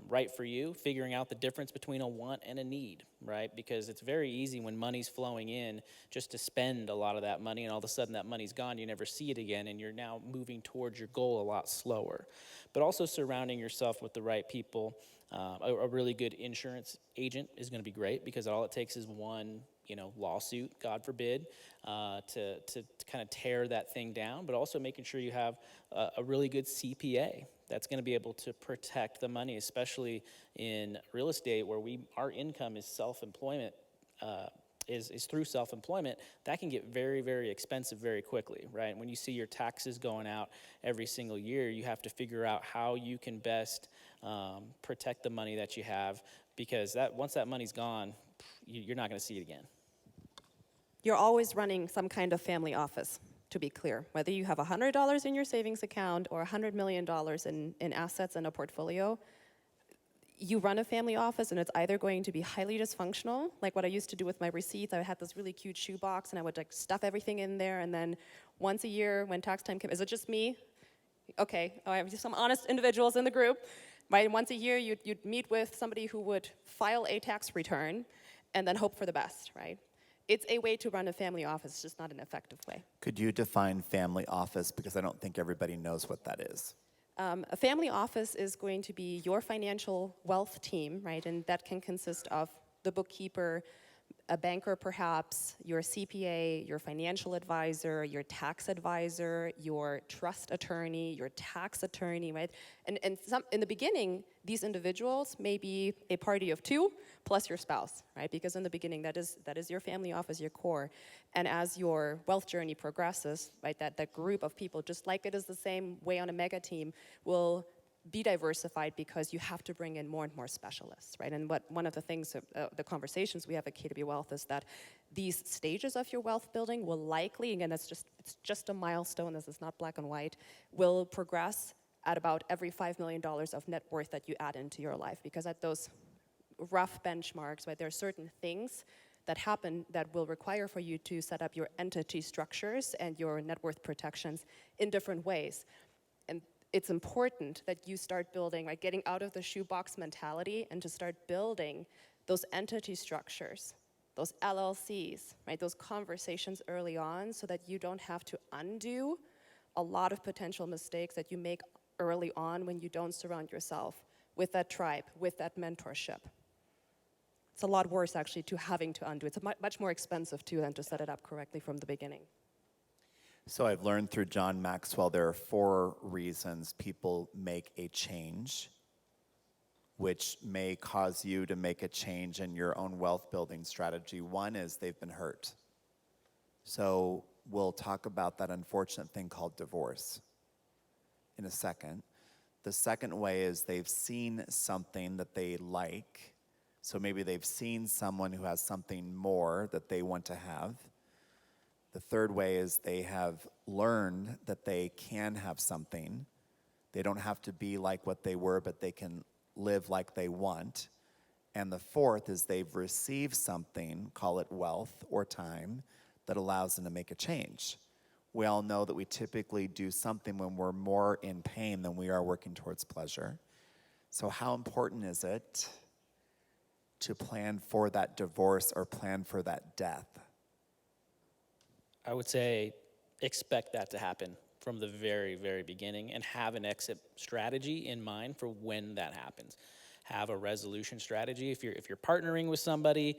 right for you, figuring out the difference between a want and a need, right? Because it's very easy when money's flowing in just to spend a lot of that money, and all of a sudden that money's gone, you never see it again, and you're now moving towards your goal a lot slower. But also surrounding yourself with the right people. A really good insurance agent is going to be great, because all it takes is one lawsuit, God forbid, to kind of tear that thing down, but also making sure you have a really good CPA that's going to be able to protect the money, especially in real estate where our income is self-employment, is through self-employment. That can get very, very expensive very quickly, right? When you see your taxes going out every single year, you have to figure out how you can best protect the money that you have, because once that money's gone, you're not going to see it again. You're always running some kind of family office, to be clear. Whether you have $100 in your savings account or $100 million in assets in a portfolio, you run a family office, and it's either going to be highly dysfunctional, like what I used to do with my receipts. I had this really cute shoebox, and I would stuff everything in there, and then once a year when tax time came, is it just me? Okay, I have some honest individuals in the group. Right, once a year, you'd meet with somebody who would file a tax return and then hope for the best, right? It's a way to run a family office, just not an effective way. Could you define family office? Because I don't think everybody knows what that is. A family office is going to be your financial wealth team, right? And that can consist of the bookkeeper, a banker perhaps, your CPA, your financial advisor, your tax advisor, your trust attorney, your tax attorney, right? And in the beginning, these individuals may be a party of 2 plus your spouse, right? Because in the beginning, that is your family office, your core. And as your wealth journey progresses, right, that group of people, just like it is the same way on a mega team, will be diversified, because you have to bring in more and more specialists, right? And one of the things, the conversations we have at KW Wealth is that these stages of your wealth building will likely, again, it's just a milestone, this is not black and white, will progress at about every $5 million of net worth that you add into your life. Because at those rough benchmarks, right, there are certain things that happen that will require for you to set up your entity structures and your net worth protections in different ways. And it's important that you start building, like getting out of the shoebox mentality and to start building those entity structures, those LLCs, right? Those conversations early on, so that you don't have to undo a lot of potential mistakes that you make early on when you don't surround yourself with that tribe, with that mentorship. It's a lot worse, actually, to having to undo. It's much more expensive, too, than to set it up correctly from the beginning. So I've learned through John Maxwell there are 4 reasons people make a change, which may cause you to make a change in your own wealth building strategy. One is they've been hurt. So we'll talk about that unfortunate thing called divorce in a second. The second way is they've seen something that they like. So maybe they've seen someone who has something more that they want to have. The third way is they have learned that they can have something. They don't have to be like what they were, but they can live like they want. And the fourth is they've received something, call it wealth or time, that allows them to make a change. We all know that we typically do something when we're more in pain than we are working towards pleasure. So how important is it to plan for that divorce or plan for that death? I would say expect that to happen from the very, very beginning and have an exit strategy in mind for when that happens. Have a resolution strategy if you're partnering with somebody,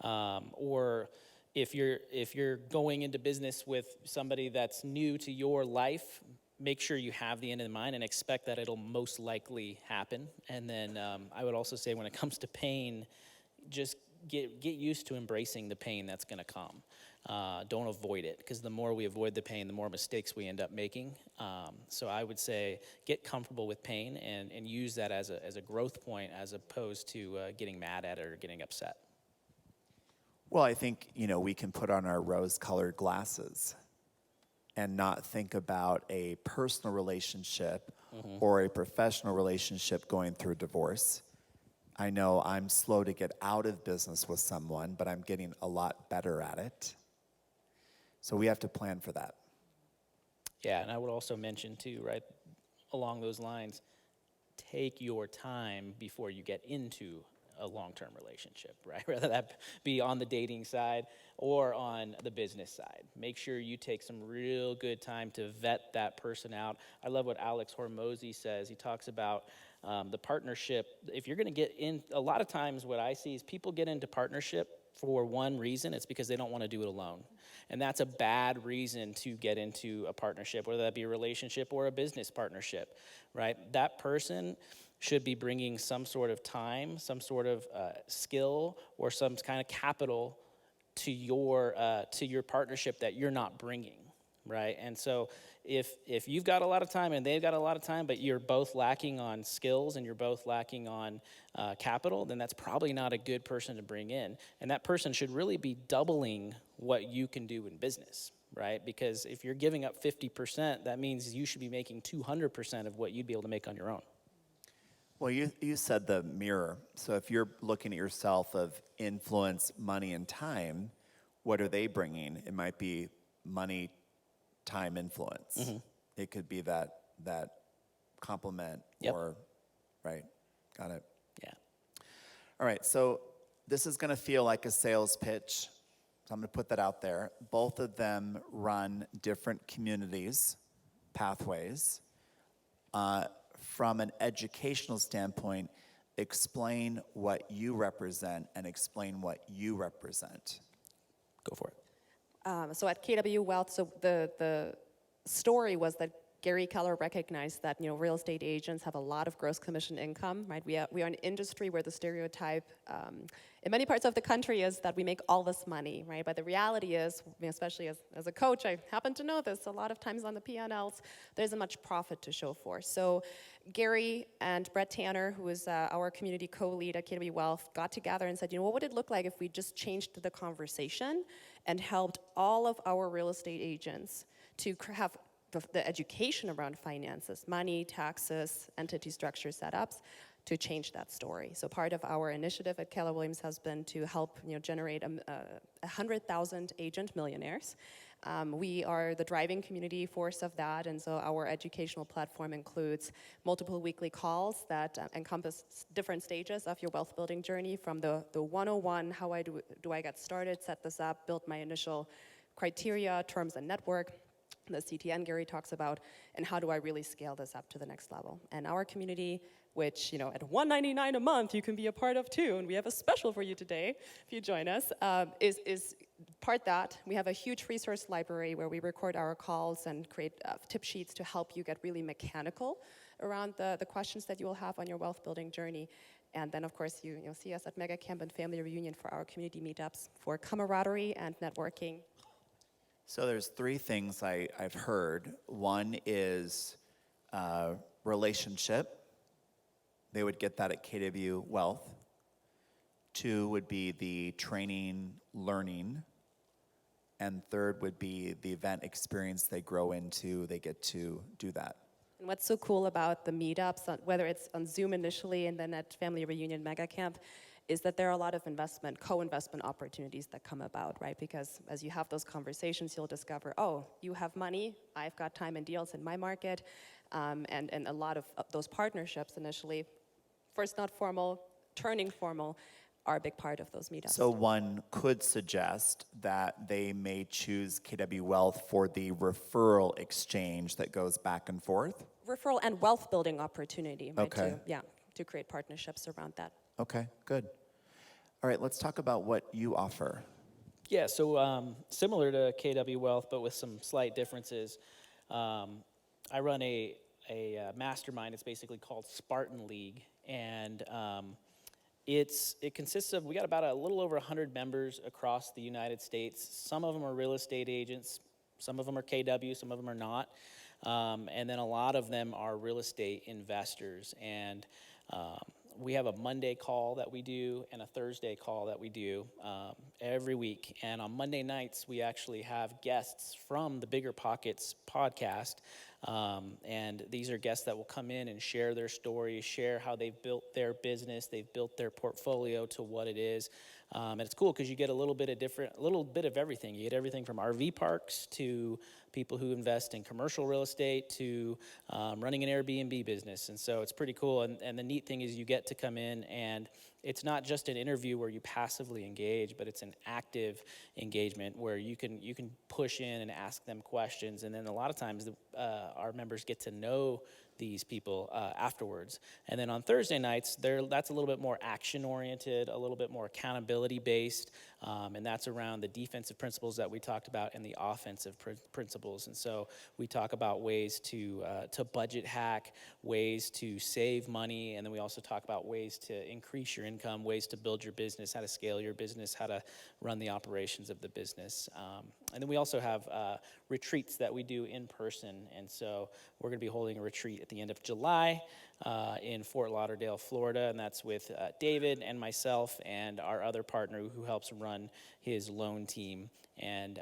or if you're going into business with somebody that's new to your life. Make sure you have the end in mind and expect that it'll most likely happen. And then I would also say when it comes to pain, just get used to embracing the pain that's going to come. Don't avoid it, because the more we avoid the pain, the more mistakes we end up making. So I would say get comfortable with pain and use that as a growth point, as opposed to getting mad at it or getting upset. Well, I think, we can put on our rose-colored glasses and not think about a personal relationship or a professional relationship going through divorce. I know I'm slow to get out of business with someone, but I'm getting a lot better at it. So we have to plan for that. Yeah, and I would also mention too, right, along those lines, take your time before you get into a long-term relationship, right? Whether that be on the dating side or on the business side. Make sure you take some real good time to vet that person out. I love what Alex Hormozy says. He talks about the partnership. If you're going to get in, a lot of times what I see is people get into partnership for one reason. It's because they don't want to do it alone. And that's a bad reason to get into a partnership, whether that be a relationship or a business partnership, right? That person should be bringing some sort of time, some sort of skill, or some kind of capital to your partnership that you're not bringing, right? And so if you've got a lot of time and they've got a lot of time, but you're both lacking on skills and you're both lacking on capital, then that's probably not a good person to bring in. And that person should really be doubling what you can do in business, right? Because if you're giving up 50%, that means you should be making 200% of what you'd be able to make on your own. Well, you said the mirror. So if you're looking at yourself of influence, money, and time, what are they bringing? It might be money, time, influence. It could be that complement or, right? Got it. Yeah. All right, so this is going to feel like a sales pitch. So I'm going to put that out there. Both of them run different communities, pathways. From an educational standpoint, explain what you represent and explain what you represent. Go for it. So at KW Wealth, so the story was that Gary Keller recognized that real estate agents have a lot of gross commission income, right? We are an industry where the stereotype in many parts of the country is that we make all this money, right? But the reality is, especially as a coach, I happen to know this, a lot of times on the P&Ls, there isn't much profit to show for. So Gary and Brett Tanner, who is our community co-lead at KW Wealth, got together and said, what would it look like if we just changed the conversation and helped all of our real estate agents to have the education around finances, money, taxes, entity structure setups, to change that story. So part of our initiative at Keller Williams has been to help generate 100,000 agent millionaires. We are the driving community force of that, and so our educational platform includes multiple weekly calls that encompass different stages of your wealth building journey, from the 101, how do I get started, set this up, build my initial criteria, terms, and network, the CTN Gary talks about, and how do I really scale this up to the next level. And our community, which at $199 a month you can be a part of too, and we have a special for you today if you join us, is part that. We have a huge resource library where we record our calls and create tip sheets to help you get really mechanical around the questions that you will have on your wealth building journey. And then, of course, you'll see us at Mega Camp and Family Reunion for our community meetups for camaraderie and networking. So there's three things I've heard. One is relationship. They would get that at KW Wealth. Two would be the training, learning. And third would be the event experience they grow into. They get to do that. And what's so cool about the meetups, whether it's on Zoom initially and then at Family Reunion Mega Camp, is that there are a lot of co-investment opportunities that come about, right? Because as you have those conversations, you'll discover, oh, you have money, I've got time and deals in my market, and a lot of those partnerships initially, first not formal, turning formal, are a big part of those meetups. So one could suggest that they may choose KW Wealth for the referral exchange that goes back and forth? Referral and wealth building opportunity, right? Okay. To create partnerships around that. Okay, good. All right, let's talk about what you offer. Yeah, so similar to KW Wealth, but with some slight differences. I run a mastermind. It's basically called Spartan League, and it consists of, we got about a little over 100 members across the United States. Some of them are real estate agents, some of them are KW, some of them are not, and then a lot of them are real estate investors. And we have a Monday call that we do and a Thursday call that we do every week. And on Monday nights, we actually have guests from the Bigger Pockets podcast. And these are guests that will come in and share their story, share how they've built their business, they've built their portfolio to what it is. And it's cool because you get a little bit of everything. You get everything from RV parks to people who invest in commercial real estate to running an Airbnb business. And so it's pretty cool. And the neat thing is you get to come in, and it's not just an interview where you passively engage, but it's an active engagement where you can push in and ask them questions. And then a lot of times our members get to know these people afterwards. And then on Thursday nights, that's a little bit more action-oriented, a little bit more accountability-based, and that's around the defensive principles that we talked about and the offensive principles. And so we talk about ways to budget hack, ways to save money, and then we also talk about ways to increase your income, ways to build your business, how to scale your business, how to run the operations of the business. And then we also have retreats that we do in person, and so we're going to be holding a retreat at the end of July in Fort Lauderdale, Florida, and that's with David and myself and our other partner who helps run his loan team. And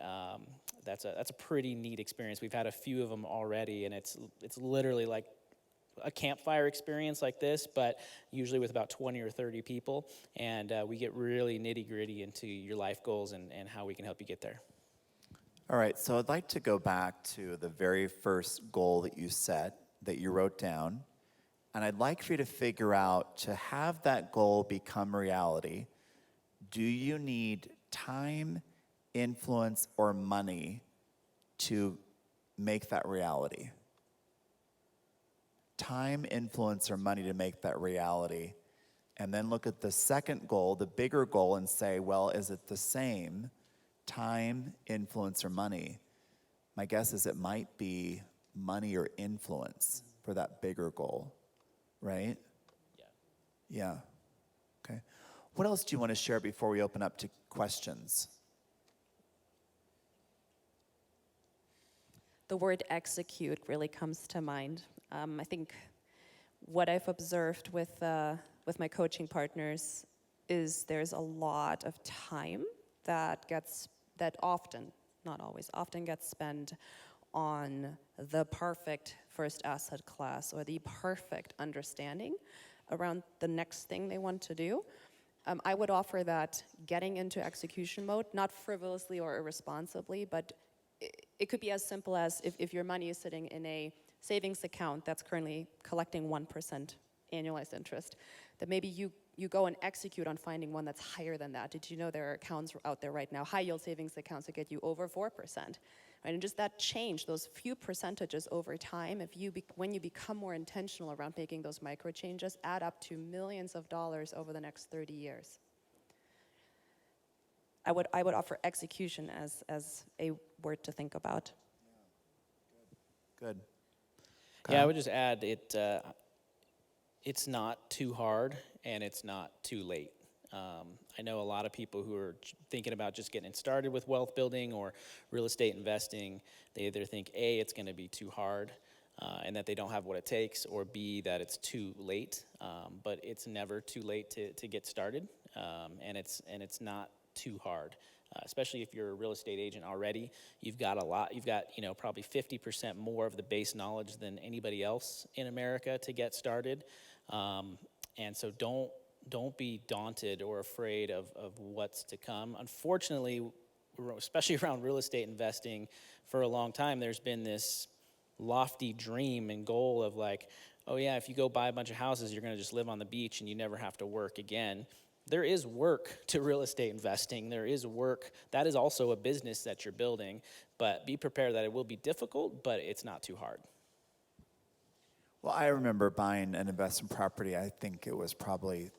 that's a pretty neat experience. We've had a few of them already, and it's literally like a campfire experience like this, but usually with about 20 or 30 people, and we get really nitty-gritty into your life goals and how we can help you get there. All right, so I'd like to go back to the very first goal that you set, that you wrote down, and I'd like for you to figure out, to have that goal become reality, do you need time, influence, or money to make that reality? Time, influence, or money to make that reality. And then look at the second goal, the bigger goal, and say, well, is it the same? Time, influence, or money? My guess is it might be money or influence for that bigger goal, right? Yeah. Okay. What else do you want to share before we open up to questions? The word execute really comes to mind. I think what I've observed with my coaching partners is there's a lot of time that often, not always, often gets spent on the perfect first asset class or the perfect understanding around the next thing they want to do. I would offer that getting into execution mode, not frivolously or irresponsibly, but it could be as simple as if your money is sitting in a savings account that's currently collecting 1% annualized interest, that maybe you go and execute on finding one that's higher than that. Did you know there are accounts out there right now, high yield savings accounts that get you over 4%? Right? And just that change, those few percentages over time, when you become more intentional around making those micro changes, add up to millions of dollars over the next 30 years. I would offer execution as a word to think about. Good. Yeah, I would just add it's not too hard and it's not too late. I know a lot of people who are thinking about just getting started with wealth building or real estate investing. They either think A, it's going to be too hard and that they don't have what it takes, or B, that it's too late. But it's never too late to get started, and it's not too hard. Especially if you're a real estate agent already, you've got a lot. You've got probably 50% more of the base knowledge than anybody else in America to get started, and so don't be daunted or afraid of what's to come. Unfortunately, especially around real estate investing, for a long time there's been this lofty dream and goal of like, oh yeah, if you go buy a bunch of houses, you're going to just live on the beach and you never have to work again. there is work to real estate investing. There is work. That is also a business that you're building, but be prepared that it will be difficult, but it's not too hard. Well, I remember buying an investment property. I think it was probably,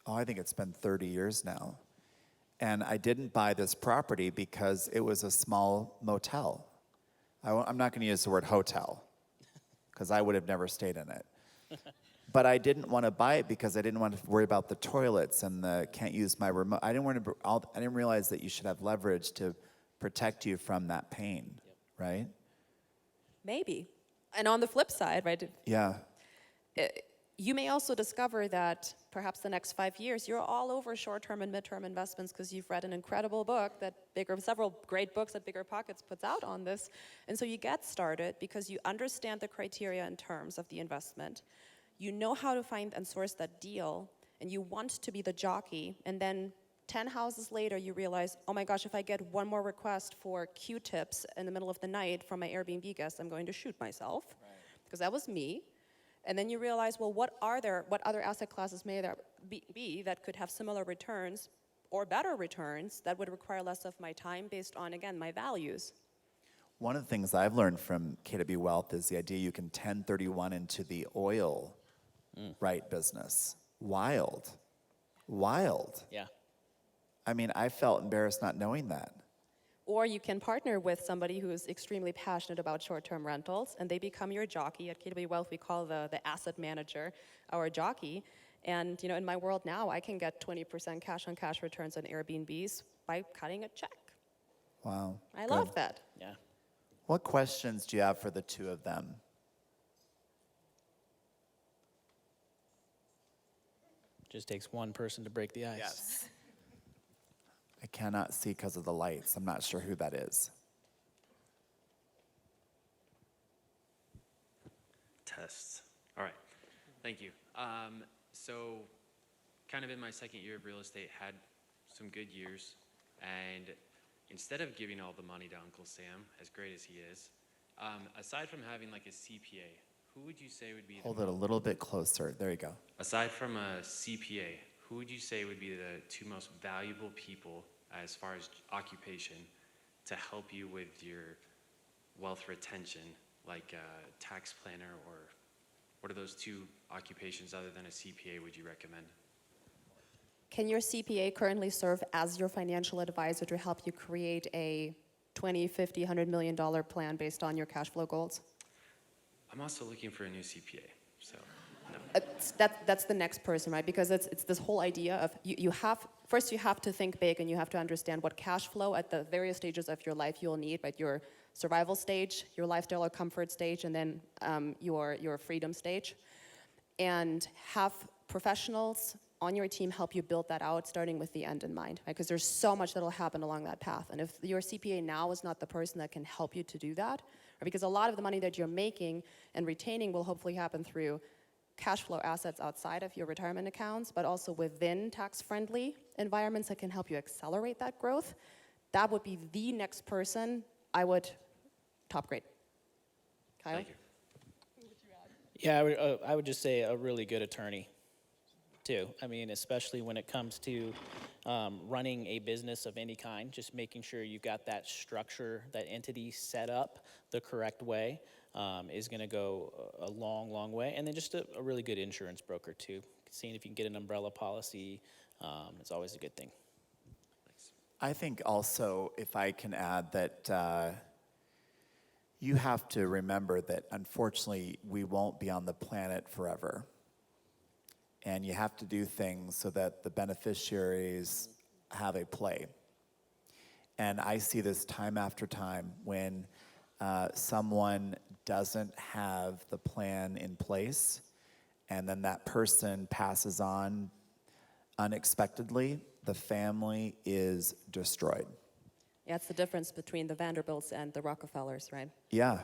I think it's been 30 years now. And I didn't buy this property because it was a small motel. I'm not going to use the word hotel because I would have never stayed in it. But I didn't want to buy it because I didn't want to worry about the toilets and the can't use my remote. I didn't realize that you should have leverage to protect you from that pain, right? Maybe. And on the flip side, right, Yeah. you may also discover that perhaps the next 5 years you're all over short-term and mid-term investments because you've read an incredible book that several great books that Bigger Pockets puts out on this. And so you get started because you understand the criteria and terms of the investment. You know how to find and source that deal, and you want to be the jockey, and then 10 houses later you realize, oh my gosh, if I get one more request for Q-tips in the middle of the night from my Airbnb guest, I'm going to shoot myself, because that was me. And then you realize, well, what other asset classes may there be that could have similar returns or better returns that would require less of my time based on, again, my values? One of the things I've learned from KW Wealth is the idea you can 1031 into the oil right business. Wild. Yeah. I mean, I felt embarrassed not knowing that. Or you can partner with somebody who is extremely passionate about short-term rentals, and they become your jockey. At KW Wealth, we call the asset manager our jockey. And in my world now, I can get 20% cash-on-cash returns on Airbnbs by cutting a check. Wow. I love that. Yeah. What questions do you have for the two of them? Just takes one person to break the ice. Yes. I cannot see because of the lights. I'm not sure who that is. Tests. All right. Thank you. So kind of in my second year of real estate, had some good years. And instead of giving all the money to Uncle Sam, as great as he is, aside from having like a CPA, who would you say would be Hold it a little bit closer. There you go. aside from a CPA, who would you say would be the two most valuable people as far as occupation to help you with your wealth retention, like a tax planner, or what are those two occupations other than a CPA would you recommend? Can your CPA currently serve as your financial advisor to help you create a $20, $50, $100 million plan based on your cash flow goals? I'm also looking for a new CPA, so no. That's the next person, right? Because it's this whole idea of you have to think big, and you have to understand what cash flow at the various stages of your life you'll need, right? Your survival stage, your lifestyle or comfort stage, and then your freedom stage. And have professionals on your team help you build that out, starting with the end in mind, right? Because there's so much that'll happen along that path. And if your CPA now is not the person that can help you to do that, right? Because a lot of the money that you're making and retaining will hopefully happen through cash flow assets outside of your retirement accounts, but also within tax-friendly environments that can help you accelerate that growth. That would be the next person I would top grade. Kyle? Thank you. Yeah, I would just say a really good attorney, too. I mean, especially when it comes to running a business of any kind, just making sure you've got that structure, that entity set up the correct way is going to go a long, long way. And then just a really good insurance broker, too. Seeing if you can get an umbrella policy is always a good thing. I think also, if I can add that you have to remember that unfortunately we won't be on the planet forever. And you have to do things so that the beneficiaries have a play. And I see this time after time when someone doesn't have the plan in place, and then that person passes on unexpectedly, the family is destroyed. Yeah, it's the difference between the Vanderbilts and the Rockefellers, right? Yeah,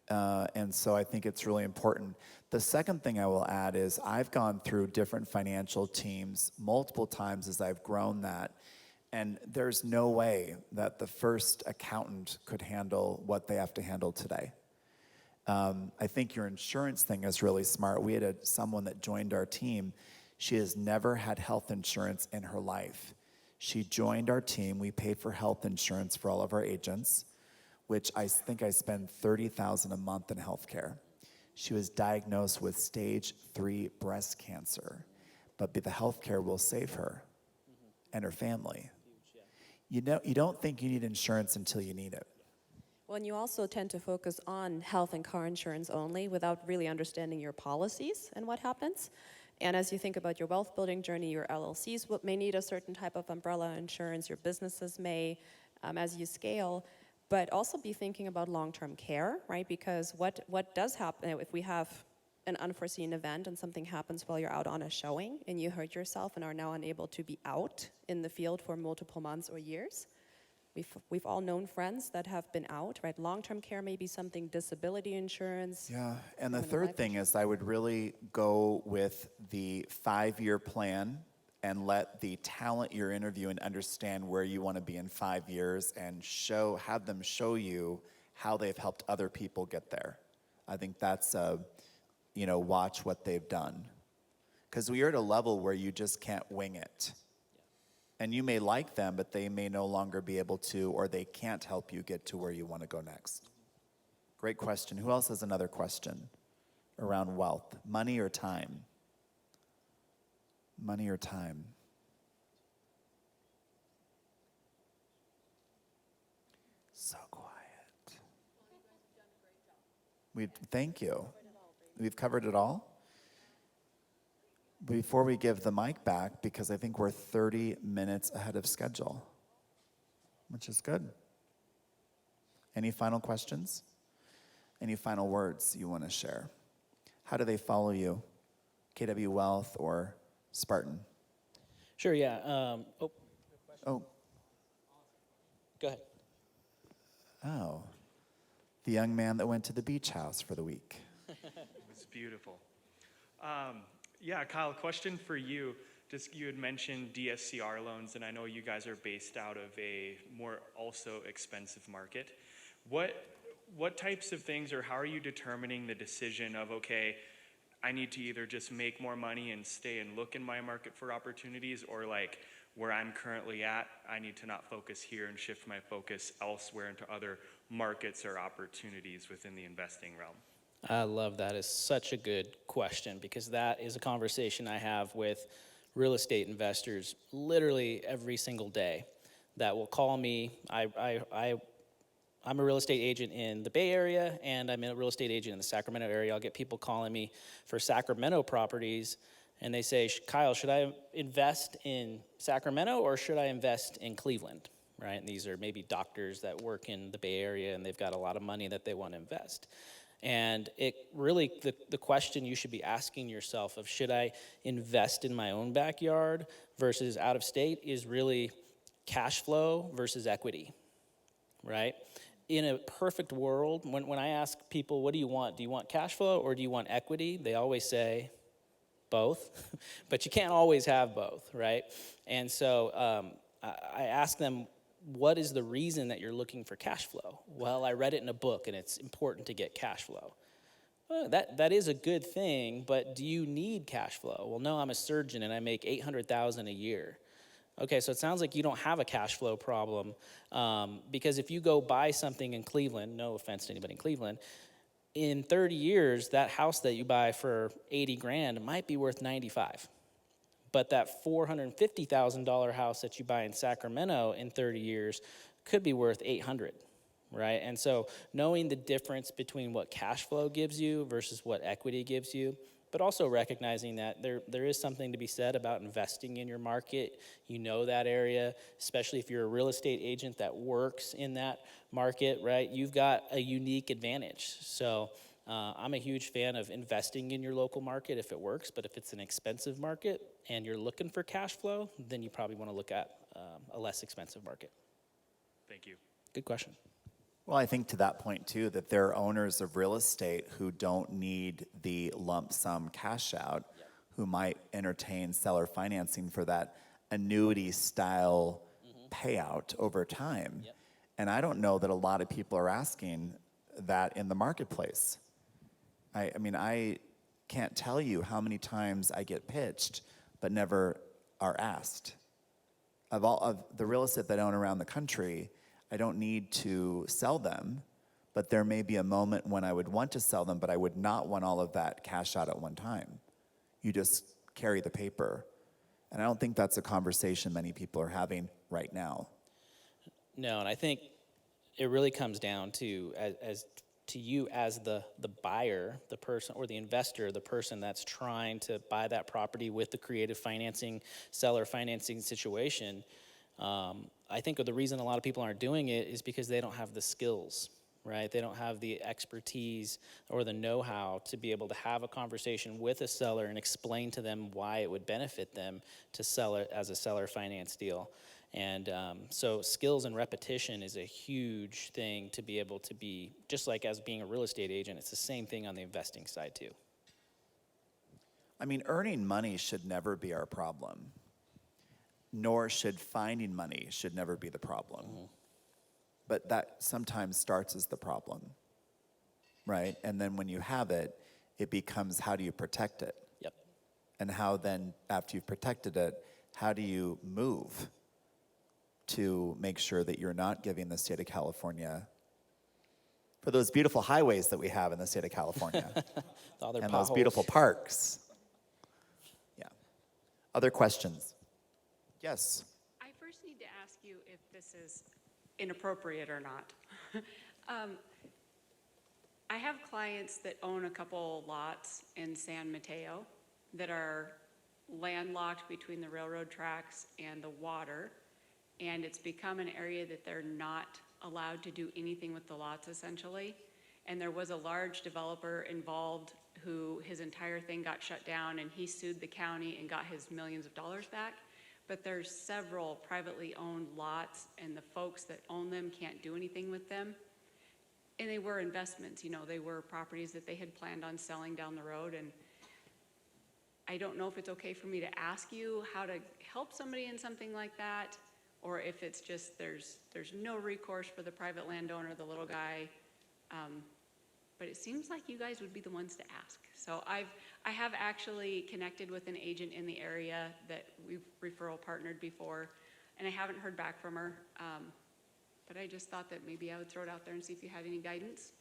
and so I think it's really important. The second thing I will add is I've gone through different financial teams multiple times as I've grown that, and there's no way that the first accountant could handle what they have to handle today. I think your insurance thing is really smart. We had someone that joined our team. She has never had health insurance in her life. She joined our team. We paid for health insurance for all of our agents, which I think I spend $30,000 a month in healthcare. She was diagnosed with stage 3 breast cancer, but the healthcare will save her and her family. You don't think you need insurance until you need it. Well, and you also tend to focus on health and car insurance only without really understanding your policies and what happens. And as you think about your wealth building journey, your LLCs may need a certain type of umbrella insurance, your businesses may, as you scale, but also be thinking about long-term care, right? Because what does happen if we have an unforeseen event and something happens while you're out on a showing and you hurt yourself and are now unable to be out in the field for multiple months or years? We've all known friends that have been out, right? Long-term care may be something, disability insurance. Yeah, and the third thing is I would really go with the 5-year plan and let the talent you're interviewing understand where you want to be in 5 years and have them show you how they've helped other people get there. I think that's, watch what they've done. Because we are at a level where you just can't wing it. And you may like them, but they may no longer be able to, or they can't help you get to where you want to go next. Great question. Who else has another question around wealth? Money or time? Money or time? So quiet. Thank you. We've covered it all. Before we give the mic back, because I think we're 30 minutes ahead of schedule, which is good. Any final questions? Any final words you want to share? How do they follow you? KW Wealth or Spartan? Sure, yeah. Oh, Go ahead. oh. The young man that went to the beach house for the week. It was beautiful. Yeah, Kyle, question for you. You had mentioned DSCR loans, and I know you guys are based out of a more also expensive market. What types of things, or how are you determining the decision of, okay, I need to either just make more money and stay and look in my market for opportunities, or like where I'm currently at, I need to not focus here and shift my focus elsewhere into other markets or opportunities within the investing realm? I love that. It's such a good question because that is a conversation I have with real estate investors literally every single day that will call me. I'm a real estate agent in the Bay Area, and I'm a real estate agent in the Sacramento area. I'll get people calling me for Sacramento properties, and they say, Kyle, should I invest in Sacramento or should I invest in Cleveland? Right? And these are maybe doctors that work in the Bay Area, and they've got a lot of money that they want to invest. And it really, the question you should be asking yourself of should I invest in my own backyard versus out of state is really cash flow versus equity, right? In a perfect world, when I ask people, what do you want? Do you want cash flow or do you want equity? They always say both, but you can't always have both, right? And so I ask them, what is the reason that you're looking for cash flow? Well, I read it in a book, and it's important to get cash flow. Well, that is a good thing, but do you need cash flow? Well, no, I'm a surgeon, and I make $800,000 a year. Okay, so it sounds like you don't have a cash flow problem, because if you go buy something in Cleveland, no offense to anybody in Cleveland, in 30 years, that house that you buy for 80 grand might be worth 95. But that $450,000 house that you buy in Sacramento in 30 years could be worth 800, right? And so knowing the difference between what cash flow gives you versus what equity gives you, but also recognizing that there is something to be said about investing in your market. You know that area, especially if you're a real estate agent that works in that market, right? You've got a unique advantage. So I'm a huge fan of investing in your local market if it works, but if it's an expensive market and you're looking for cash flow, then you probably want to look at a less expensive market. Thank you. Good question. Well, I think to that point, too, that there are owners of real estate who don't need the lump sum cash out, who might entertain seller financing for that annuity-style payout over time. Yep. And I don't know that a lot of people are asking that in the marketplace. I mean, I can't tell you how many times I get pitched but never are asked. Of all of the real estate that I own around the country, I don't need to sell them, but there may be a moment when I would want to sell them, but I would not want all of that cash out at one time. You just carry the paper. And I don't think that's a conversation many people are having right now. No, and I think it really comes down to as to you as the buyer, the person, or the investor, the person that's trying to buy that property with the creative financing, seller financing situation. I think the reason a lot of people aren't doing it is because they don't have the skills, right? They don't have the expertise or the know-how to be able to have a conversation with a seller and explain to them why it would benefit them to sell it as a seller finance deal. And so skills and repetition is a huge thing to be able to be, just like as being a real estate agent, it's the same thing on the investing side too. I mean, earning money should never be our problem, nor should finding money should never be the problem. Mm-hmm. But that sometimes starts as the problem, right? And then when you have it, it becomes how do you protect it? Yep. And how then, after you've protected it, how do you move to make sure that you're not giving the state of California for those beautiful highways that we have in the state of California and those beautiful parks. Yeah. Other questions? Yes. I first need to ask you if this is inappropriate or not. I have clients that own a couple lots in San Mateo that are landlocked between the railroad tracks and the water, and it's become an area that they're not allowed to do anything with the lots essentially. And there was a large developer involved who his entire thing got shut down, and he sued the county and got his millions of dollars back. But there's several privately owned lots, and the folks that own them can't do anything with them. And they were investments, you know, they were properties that they had planned on selling down the road. And I don't know if it's okay for me to ask you how to help somebody in something like that, or if it's just there's no recourse for the private landowner, the little guy. But it seems like you guys would be the ones to ask. So I have actually connected with an agent in the area that we've referral partnered before, and I haven't heard back from her. But I just thought that maybe I would throw it out there and see if you had any guidance.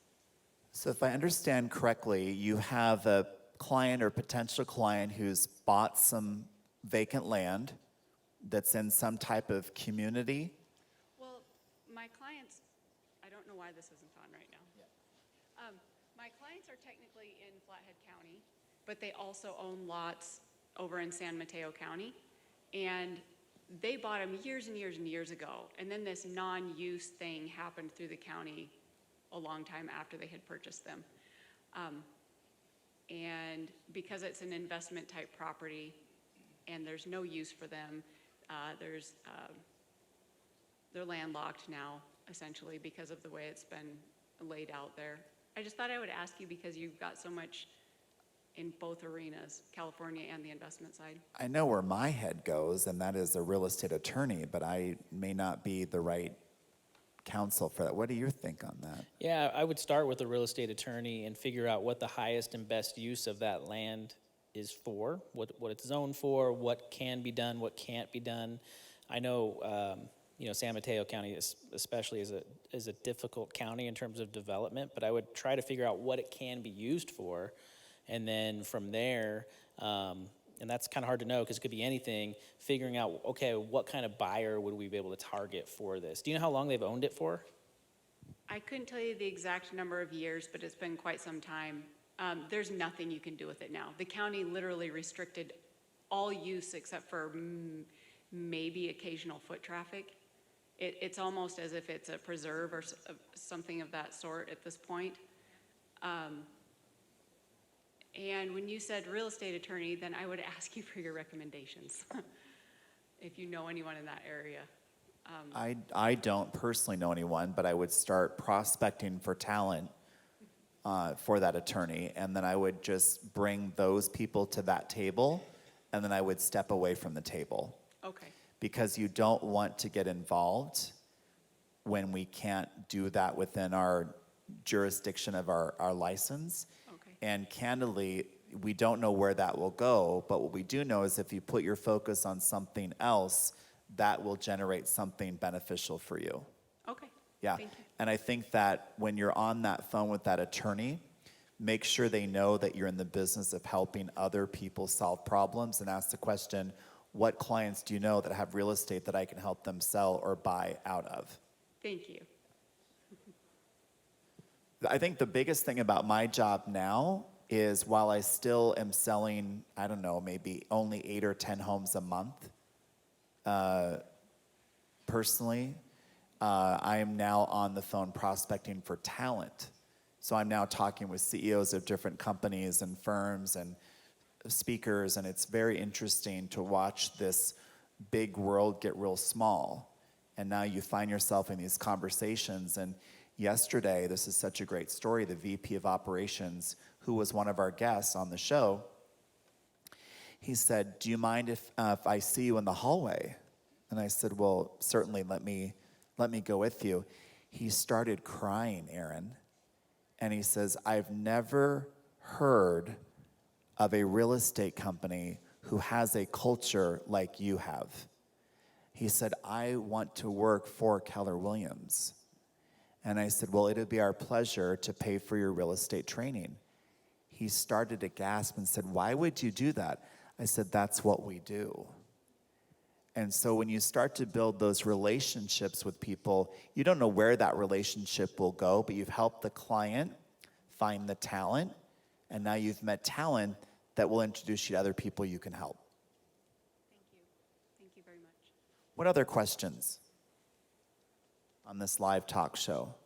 So if I understand correctly, you have a client or potential client who's bought some vacant land that's in some type of community. Well, my clients, I don't know why this isn't on right now. My clients are technically in Flathead County, but they also own lots over in San Mateo County. And they bought them years and years and years ago. And then this non-use thing happened through the county a long time after they had purchased them. And because it's an investment type property and there's no use for them, they're landlocked now, essentially, because of the way it's been laid out there. I just thought I would ask you because you've got so much in both arenas, California and the investment side. I know where my head goes, and that is a real estate attorney, but I may not be the right counsel for that. What do you think on that? Yeah, I would start with a real estate attorney and figure out what the highest and best use of that land is for, what it's zoned for, what can be done, what can't be done. I know, San Mateo County especially is a difficult county in terms of development, but I would try to figure out what it can be used for, and then from there, and that's kind of hard to know because it could be anything, figuring out, okay, what kind of buyer would we be able to target for this? Do you know how long they've owned it for? I couldn't tell you the exact number of years, but it's been quite some time. There's nothing you can do with it now. The county literally restricted all use except for maybe occasional foot traffic. It's almost as if it's a preserve or something of that sort at this point. And when you said real estate attorney, then I would ask you for your recommendations, if you know anyone in that area. I don't personally know anyone, but I would start prospecting for talent for that attorney, and then I would just bring those people to that table, and then I would step away from the table. Okay. Because you don't want to get involved when we can't do that within our jurisdiction of our license. Okay. And candidly, we don't know where that will go, but what we do know is if you put your focus on something else, that will generate something beneficial for you. Okay. Yeah. Thank you. And I think that when you're on that phone with that attorney, make sure they know that you're in the business of helping other people solve problems, and ask the question, what clients do you know that have real estate that I can help them sell or buy out of? Thank you. I think the biggest thing about my job now is while I still am selling, I don't know, maybe only 8 or 10 homes a month, personally, I am now on the phone prospecting for talent. So I'm now talking with CEOs of different companies and firms and speakers, and it's very interesting to watch this big world get real small. And now you find yourself in these conversations. And yesterday, this is such a great story, the VP of Operations, who was one of our guests on the show, he said, do you mind if I see you in the hallway? And I said, well, certainly, let me go with you. He started crying, Aaron. And he says, I've never heard of a real estate company who has a culture like you have. He said, I want to work for Keller Williams. And I said, well, it'll be our pleasure to pay for your real estate training. He started to gasp and said, why would you do that? I said, that's what we do. And so when you start to build those relationships with people, you don't know where that relationship will go, but you've helped the client find the talent, and now you've met talent that will introduce you to other people you can help. Thank you. Thank you very much. What other questions on this live talk show?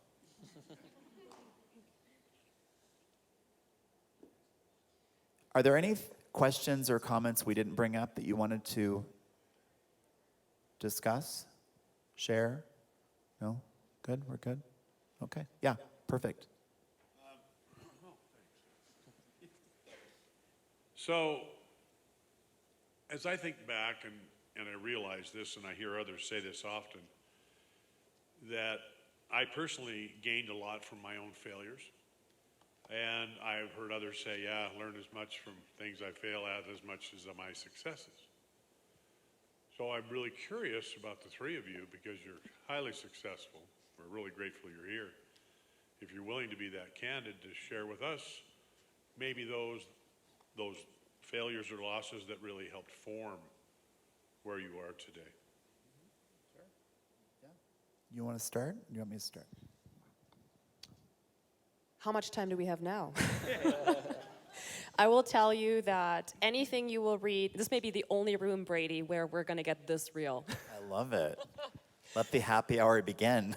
Are there any questions or comments we didn't bring up that you wanted to discuss? Share? No? Good? We're good? Okay. Yeah, perfect. So, as I think back, and I realize this, and I hear others say this often, that I personally gained a lot from my own failures. And I've heard others say, yeah, learn as much from things I fail at as much as my successes. So I'm really curious about the three of you, because you're highly successful. We're really grateful you're here. If you're willing to be that candid to share with us maybe those failures or losses that really helped form where you are today. Sure. Yeah. You want to start? You want me to start? How much time do we have now? I will tell you that anything you will read, this may be the only room, Brady, where we're going to get this real. I love it. Let the happy hour begin.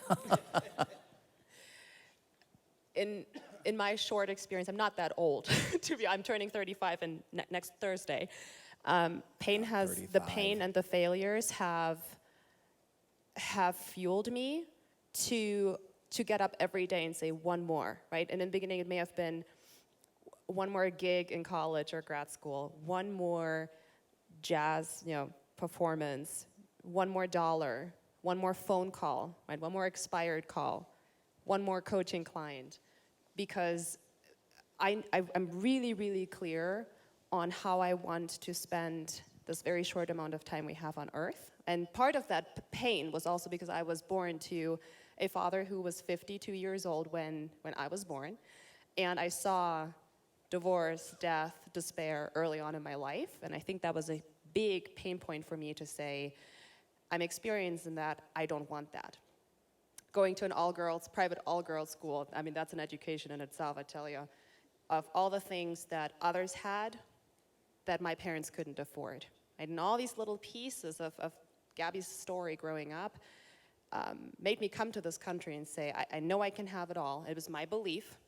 In my short experience, I'm not that old. I'm turning 35 next Thursday. The pain and the failures have fueled me to get up every day and say one more, right? And in the beginning, it may have been one more gig in college or grad school, one more jazz, performance, one more dollar, one more phone call, right? One more expired call, one more coaching client, because I'm really, really clear on how I want to spend this very short amount of time we have on Earth. And part of that pain was also because I was born to a father who was 52 years old when I was born, and I saw divorce, death, despair early on in my life, and I think that was a big pain point for me to say, I'm experiencing that, I don't want that. Going to an private all-girls school, I mean, that's an education in itself, I tell you, of all the things that others had that my parents couldn't afford. And all these little pieces of Gabi's story growing up made me come to this country and say, I know I can have it all. It was my belief.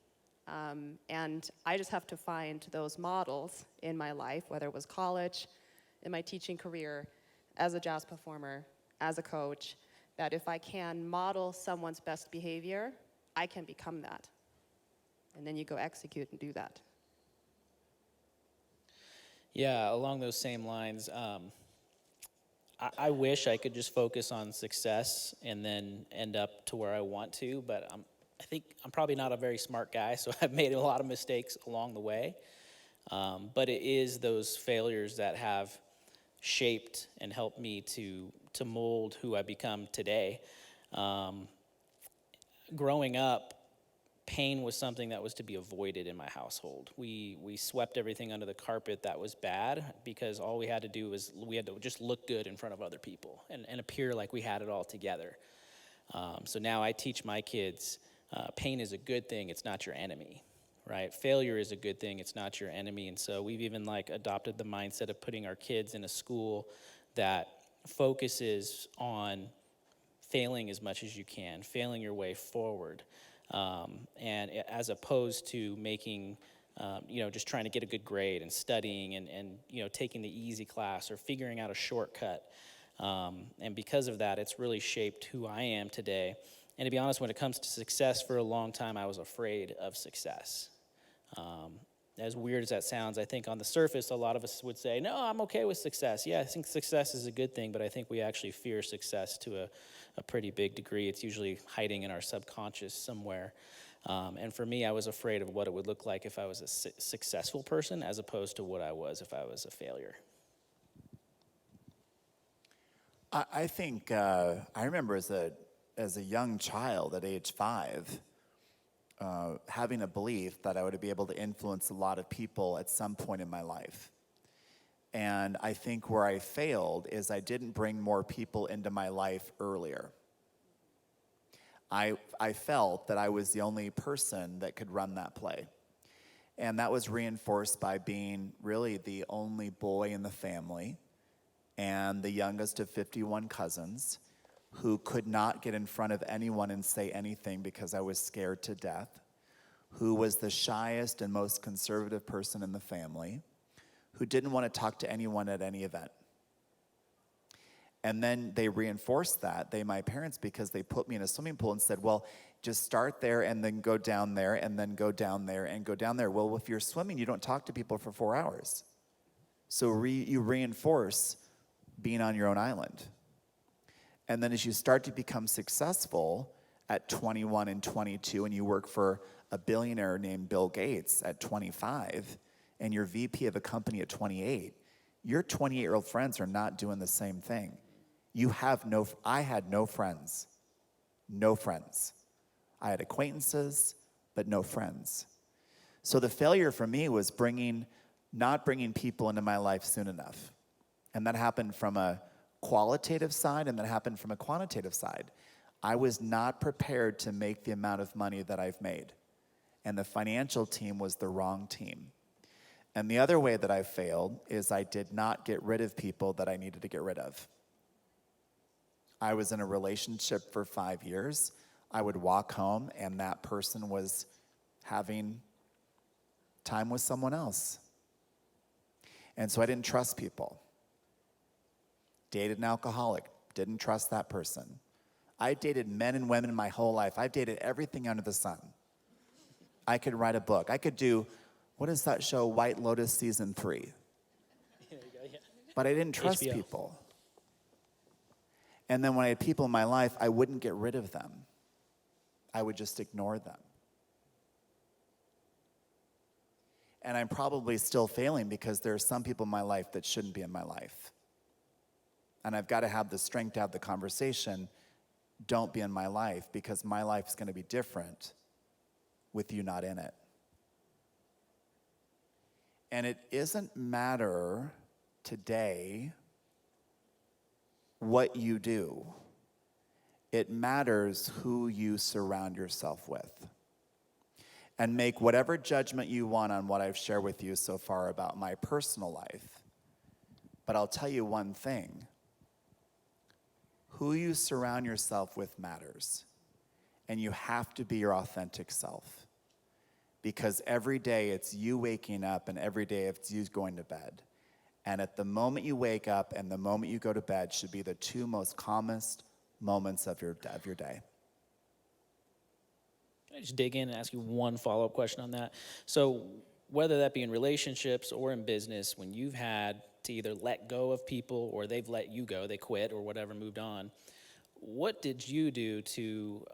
And I just have to find those models in my life, whether it was college, in my teaching career, as a jazz performer, as a coach, that if I can model someone's best behavior, I can become that. And then you go execute and do that. Yeah, along those same lines, I wish I could just focus on success and then end up to where I want to, but I think I'm probably not a very smart guy, so I've made a lot of mistakes along the way. But it is those failures that have shaped and helped me to mold who I become today. Growing up, pain was something that was to be avoided in my household. We swept everything under the carpet that was bad because all we had to do was we had to just look good in front of other people and appear like we had it all together. So now I teach my kids, pain is a good thing, it's not your enemy, right? Failure is a good thing, it's not your enemy. And so we've even adopted the mindset of putting our kids in a school that focuses on failing as much as you can, failing your way forward. And as opposed to making, just trying to get a good grade and studying and taking the easy class or figuring out a shortcut. And because of that, it's really shaped who I am today. And to be honest, when it comes to success, for a long time, I was afraid of success. As weird as that sounds, I think on the surface, a lot of us would say, no, I'm okay with success. Yeah, I think success is a good thing, but I think we actually fear success to a pretty big degree. It's usually hiding in our subconscious somewhere. And for me, I was afraid of what it would look like if I was a successful person as opposed to what I was if I was a failure. I think I remember as a young child at age 5, having a belief that I would be able to influence a lot of people at some point in my life. And I think where I failed is I didn't bring more people into my life earlier. I felt that I was the only person that could run that play. And that was reinforced by being really the only boy in the family and the youngest of 51 cousins who could not get in front of anyone and say anything because I was scared to death, who was the shyest and most conservative person in the family, who didn't want to talk to anyone at any event. And then they reinforced that, my parents, because they put me in a swimming pool and said, well, just start there and then go down there and then go down there and go down there. Well, if you're swimming, you don't talk to people for 4 hours. So you reinforce being on your own island. And then as you start to become successful at 21 and 22, and you work for a billionaire named Bill Gates at 25, and you're VP of a company at 28, your 28-year-old friends are not doing the same thing. I had no friends. No friends. I had acquaintances, but no friends. So the failure for me was not bringing people into my life soon enough. And that happened from a qualitative side, and that happened from a quantitative side. I was not prepared to make the amount of money that I've made. And the financial team was the wrong team. And the other way that I failed is I did not get rid of people that I needed to get rid of. I was in a relationship for 5 years. I would walk home and that person was having time with someone else. And so I didn't trust people. Dated an alcoholic, didn't trust that person. I dated men and women my whole life. I've dated everything under the sun. I could write a book. I could do, what is that show, White Lotus Season 3? There you go, yeah. But I didn't trust HBO. people. And then when I had people in my life, I wouldn't get rid of them. I would just ignore them. And I'm probably still failing because there are some people in my life that shouldn't be in my life. And I've got to have the strength to have the conversation, don't be in my life, because my life is going to be different with you not in it. And it doesn't matter today what you do. It matters who you surround yourself with. And make whatever judgment you want on what I've shared with you so far about my personal life. But I'll tell you one thing. Who you surround yourself with matters. And you have to be your authentic self. Because every day it's you waking up and every day it's you going to bed. And at the moment you wake up and the moment you go to bed should be the two most calmest moments of your day. Can I just dig in and ask you one follow-up question on that? So whether that be in relationships or in business, when you've had to either let go of people or they've let you go, they quit or whatever, moved on, what did you do to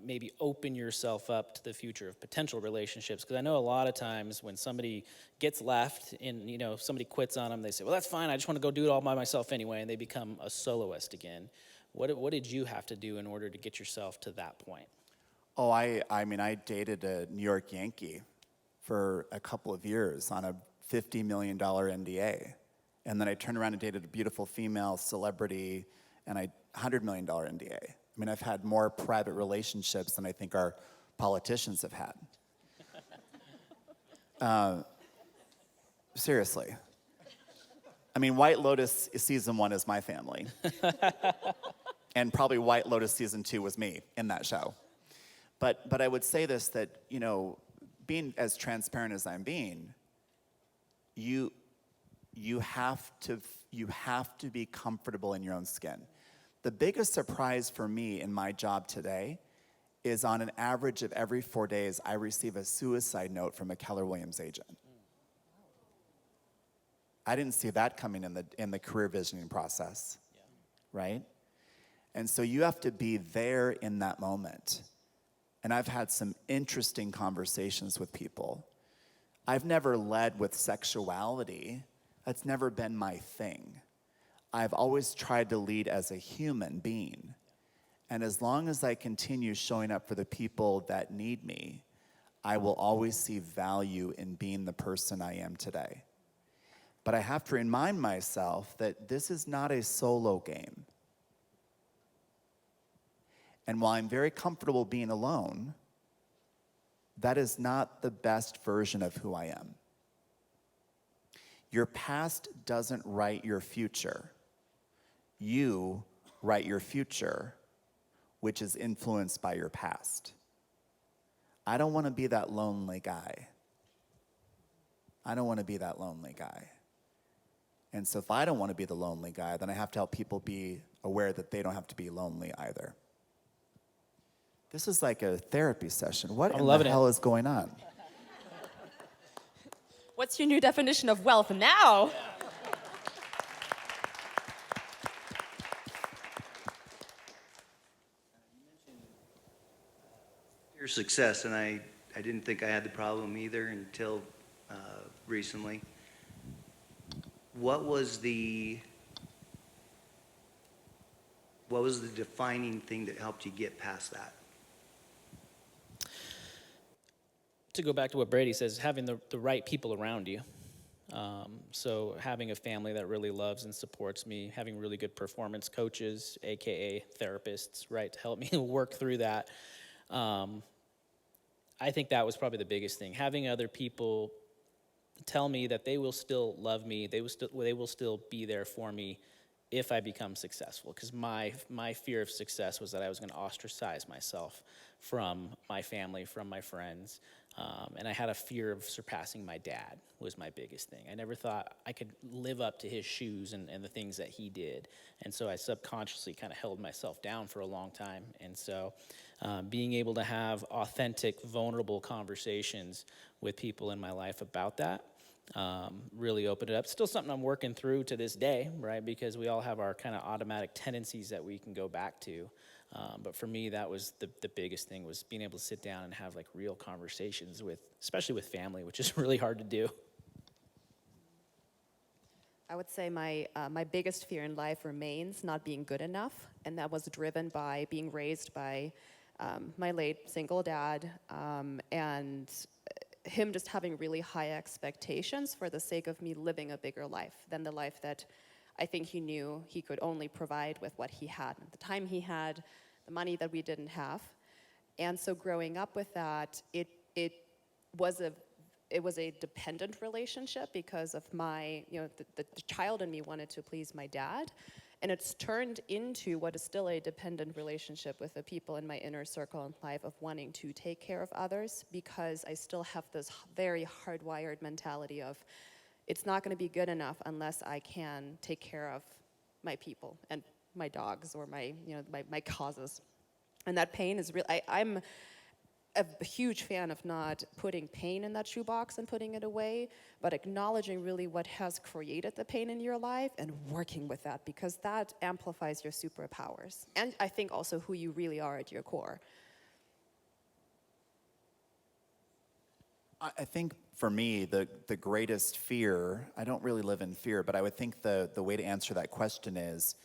maybe open yourself up to the future of potential relationships? Because I know a lot of times when somebody gets left and, somebody quits on them, they say, well, that's fine, I just want to go do it all by myself anyway, and they become a soloist again. What did you have to do in order to get yourself to that point? Oh, I dated a New York Yankee for a couple of years on a $50 million NDA. And then I turned around and dated a beautiful female celebrity and a $100 million NDA. I mean, I've had more private relationships than I think our politicians have had. Seriously. I mean, White Lotus season 1 is my family. And probably White Lotus season 2 was me in that show. But I would say this, that, being as transparent as I'm being, you have to be comfortable in your own skin. The biggest surprise for me in my job today is on an average of every 4 days, I receive a suicide note from a Keller Williams agent. I didn't see that coming in the career visioning process, right? And so you have to be there in that moment. And I've had some interesting conversations with people. I've never led with sexuality. That's never been my thing. I've always tried to lead as a human being. And as long as I continue showing up for the people that need me, I will always see value in being the person I am today. But I have to remind myself that this is not a solo game. And while I'm very comfortable being alone, that is not the best version of who I am. Your past doesn't write your future. You write your future, which is influenced by your past. I don't want to be that lonely guy. I don't want to be that lonely guy. And so if I don't want to be the lonely guy, then I have to help people be aware that they don't have to be lonely either. This is like a therapy session. What in the hell is going on? What's your new definition of wealth now? Your success, and I didn't think I had the problem either until recently. What was the defining thing that helped you get past that? To go back to what Brady says, having the right people around you. So having a family that really loves and supports me, having really good performance coaches, AKA therapists, right, to help me work through that. I think that was probably the biggest thing. Having other people tell me that they will still love me, they will still be there for me if I become successful. Because my fear of success was that I was going to ostracize myself from my family, from my friends. And I had a fear of surpassing my dad was my biggest thing. I never thought I could live up to his shoes and the things that he did. And so I subconsciously kind of held myself down for a long time. And so being able to have authentic, vulnerable conversations with people in my life about that really opened it up. Still something I'm working through to this day, right? Because we all have our kind of automatic tendencies that we can go back to. But for me, that was the biggest thing, was being able to sit down and have like real conversations especially with family, which is really hard to do. I would say my biggest fear in life remains not being good enough, and that was driven by being raised by my late single dad, and him just having really high expectations for the sake of me living a bigger life than the life that I think he knew he could only provide with what he had at the time he had, the money that we didn't have. And so growing up with that, it was a dependent relationship because of my, the child in me wanted to please my dad. And it's turned into what is still a dependent relationship with the people in my inner circle in life of wanting to take care of others, because I still have this very hardwired mentality of it's not going to be good enough unless I can take care of my people and my dogs or my causes. And that pain is real. a huge fan of not putting pain in that shoebox and putting it away, but acknowledging really what has created the pain in your life and working with that, because that amplifies your superpowers. And I think also who you really are at your core. I think for me, the greatest fear, I don't really live in fear, but I would think the way to answer that question is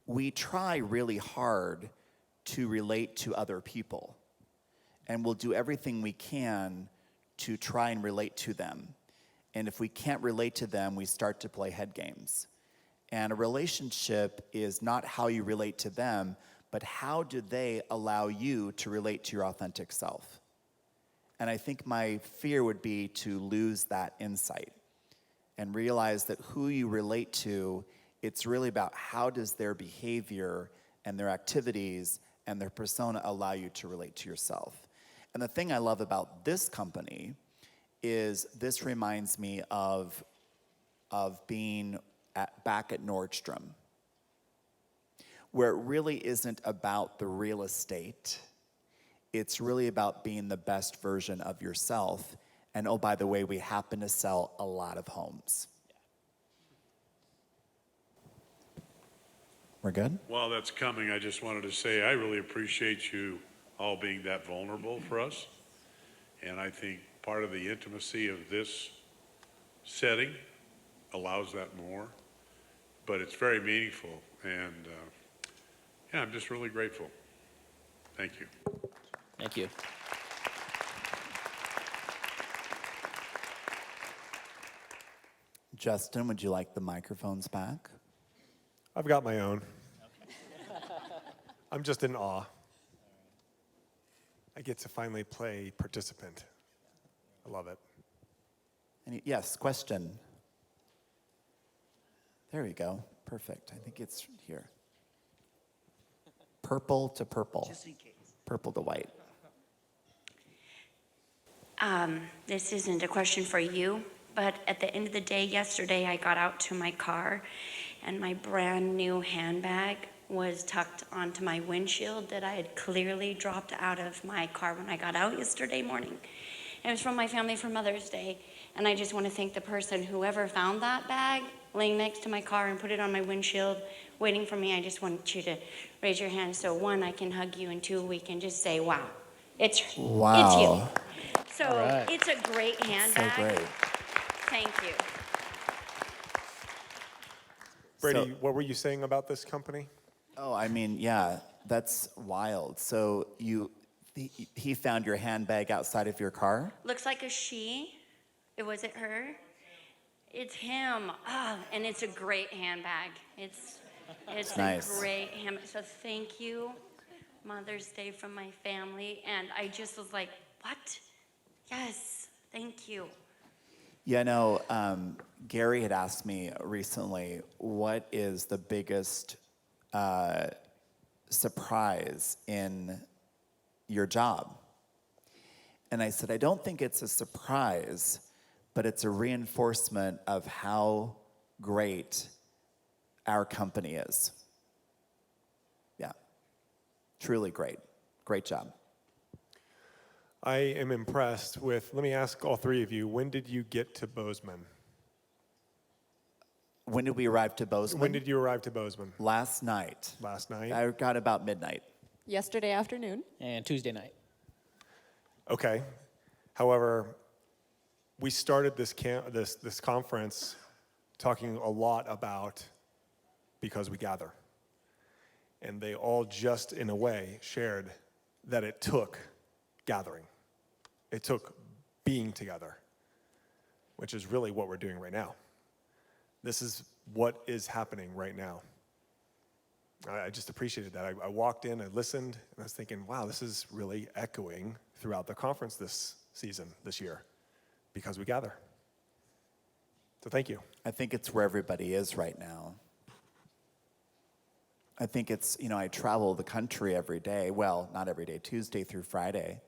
we try really hard to relate to other people, and we'll do everything we can to try and relate to them. And if we can't relate to them, we start to play head games. And a relationship is not how you relate to them, but how do they allow you to relate to your authentic self? And I think my fear would be to lose that insight and realize that who you relate to, it's really about how does their behavior and their activities and their persona allow you to relate to yourself. And the thing I love about this company is this reminds me of being back at Nordstrom, where it really isn't about the real estate. It's really about being the best version of yourself. And oh, by the way, we happen to sell a lot of homes. We're good? While that's coming, I just wanted to say I really appreciate you all being that vulnerable for us. And I think part of the intimacy of this setting allows that more. But it's very meaningful. And yeah, I'm just really grateful. Thank you. Thank you. Justin, would you like the microphones back? I've got my own. I'm just in awe. I get to finally play participant. I love it. Yes, question. There we go. Perfect. I think it's here. Purple to purple. Just in case. Purple to white. This isn't a question for you, but at the end of the day, yesterday I got out to my car and my brand new handbag was tucked onto my windshield that I had clearly dropped out of my car when I got out yesterday morning. It was from my family for Mother's Day, and I just want to thank the person, whoever found that bag, laying next to my car and put it on my windshield, waiting for me. I just want you to raise your hand so, one, I can hug you, and two, we can just say, wow. It's you. So right. It's a great handbag. So great. Thank you. Brady, So- what were you saying about this company? Oh, I mean, yeah, that's wild. So he found your handbag outside of your car? Looks like a she. Was it her? It's him. And it's a great handbag. It's Nice. a great handbag. So thank you, Mother's Day from my family. And I just was like, what? Yes, thank you. Yeah, no, Gary had asked me recently, what is the biggest surprise in your job? And I said, I don't think it's a surprise, but it's a reinforcement of how great our company is. Yeah, truly great. Great job. I am impressed with, let me ask all three of you, when did you get to Bozeman? When did we arrive to Bozeman? When did you arrive to Bozeman? Last night. Last night? I got about midnight. Yesterday afternoon. And Tuesday night. Okay. However, we started this conference talking a lot about because we gather. And they all just, in a way, shared that it took gathering. It took being together, which is really what we're doing right now. This is what is happening right now. I just appreciated that. I walked in, I listened, and I was thinking, wow, this is really echoing throughout the conference this season, this year, because we gather. So thank you. I think it's where everybody is right now. I think it's, I travel the country every day. Well, not every day, Tuesday through Friday.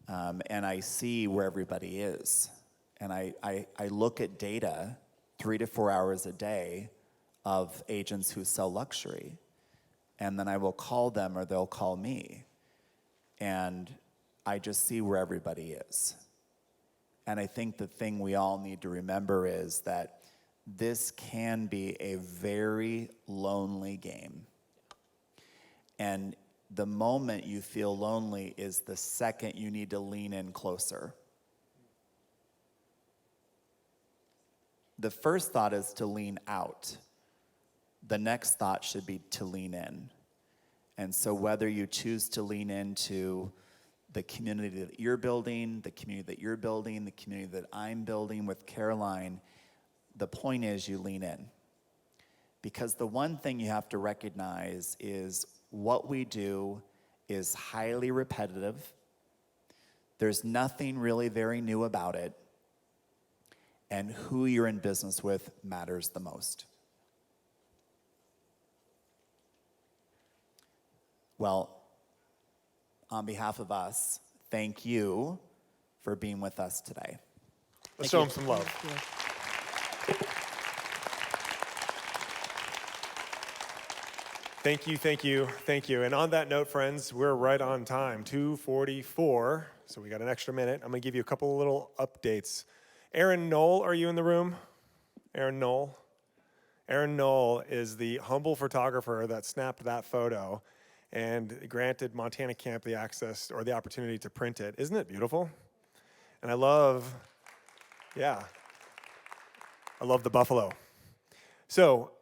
And I see where everybody is. And I look at data 3 to 4 hours a day of agents who sell luxury. And then I will call them or they'll call me. and I just see where everybody is. And I think the thing we all need to remember is that this can be a very lonely game. And the moment you feel lonely is the second you need to lean in closer. The first thought is to lean out. The next thought should be to lean in. And so whether you choose to lean into the community that you're building, the community that you're building, the community that I'm building with Caroline, the point is you lean in. Because the one thing you have to recognize is what we do is highly repetitive. There's nothing really very new about it. And who you're in business with matters the most. Well, on behalf of us, thank you for being with us today. Let's show them some love. Thank you, thank you, thank you. And on that note, friends, we're right on time, 2:44, so we got an extra minute. I'm gonna give you a couple of little updates. Aaron Knoll, are you in the room? Aaron Knoll? Aaron Knoll is the humble photographer that snapped that photo and granted Montana Camp the access or the opportunity to print it. Isn't it beautiful? And I love the buffalo. So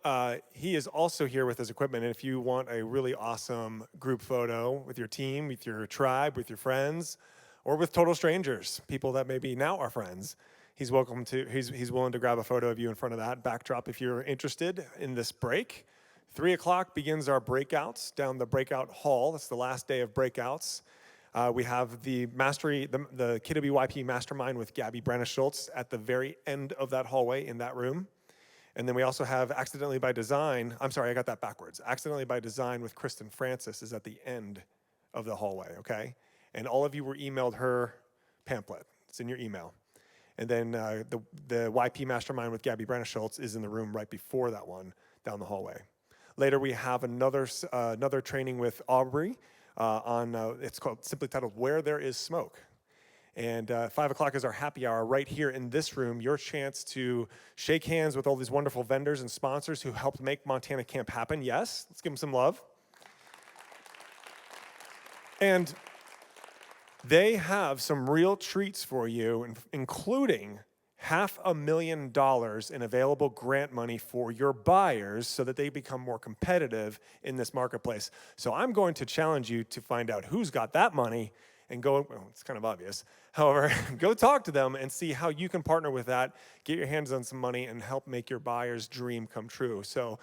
he is also here with his equipment, and if you want a really awesome group photo with your team, with your tribe, with your friends, or with total strangers, people that maybe now are friends, he's willing to grab a photo of you in front of that backdrop if you're interested in this break. 3 o'clock begins our breakouts down the breakout hall. That's the last day of breakouts. We have the KWYP Mastermind with Gabi Brennesholtz at the very end of that hallway in that room. And then we also have Accidentally by Design. I'm sorry, I got that backwards. Accidentally by Design with Kristen Francis is at the end of the hallway, okay? And all of you were emailed her pamphlet. It's in your email. And then the YP Mastermind with Gabi Brennesholtz is in the room right before that one down the hallway. Later we have another training with Aubrey it's simply titled Where There Is Smoke. And 5 o'clock is our happy hour right here in this room, your chance to shake hands with all these wonderful vendors and sponsors who helped make Montana Camp happen. Yes, let's give them some love. And they have some real treats for you, including $500,000 in available grant money for your buyers so that they become more competitive in this marketplace. So I'm going to challenge you to find out who's got that money and go, well, it's kind of obvious. However, go talk to them and see how you can partner with that, get your hands on some money, and help make your buyer's dream come true. So,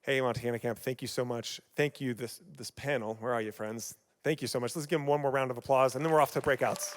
hey, Montana Camp, thank you so much. Thank you, this panel. Where are you, friends? Thank you so much. Let's give them one more round of applause, and then we're off to breakouts.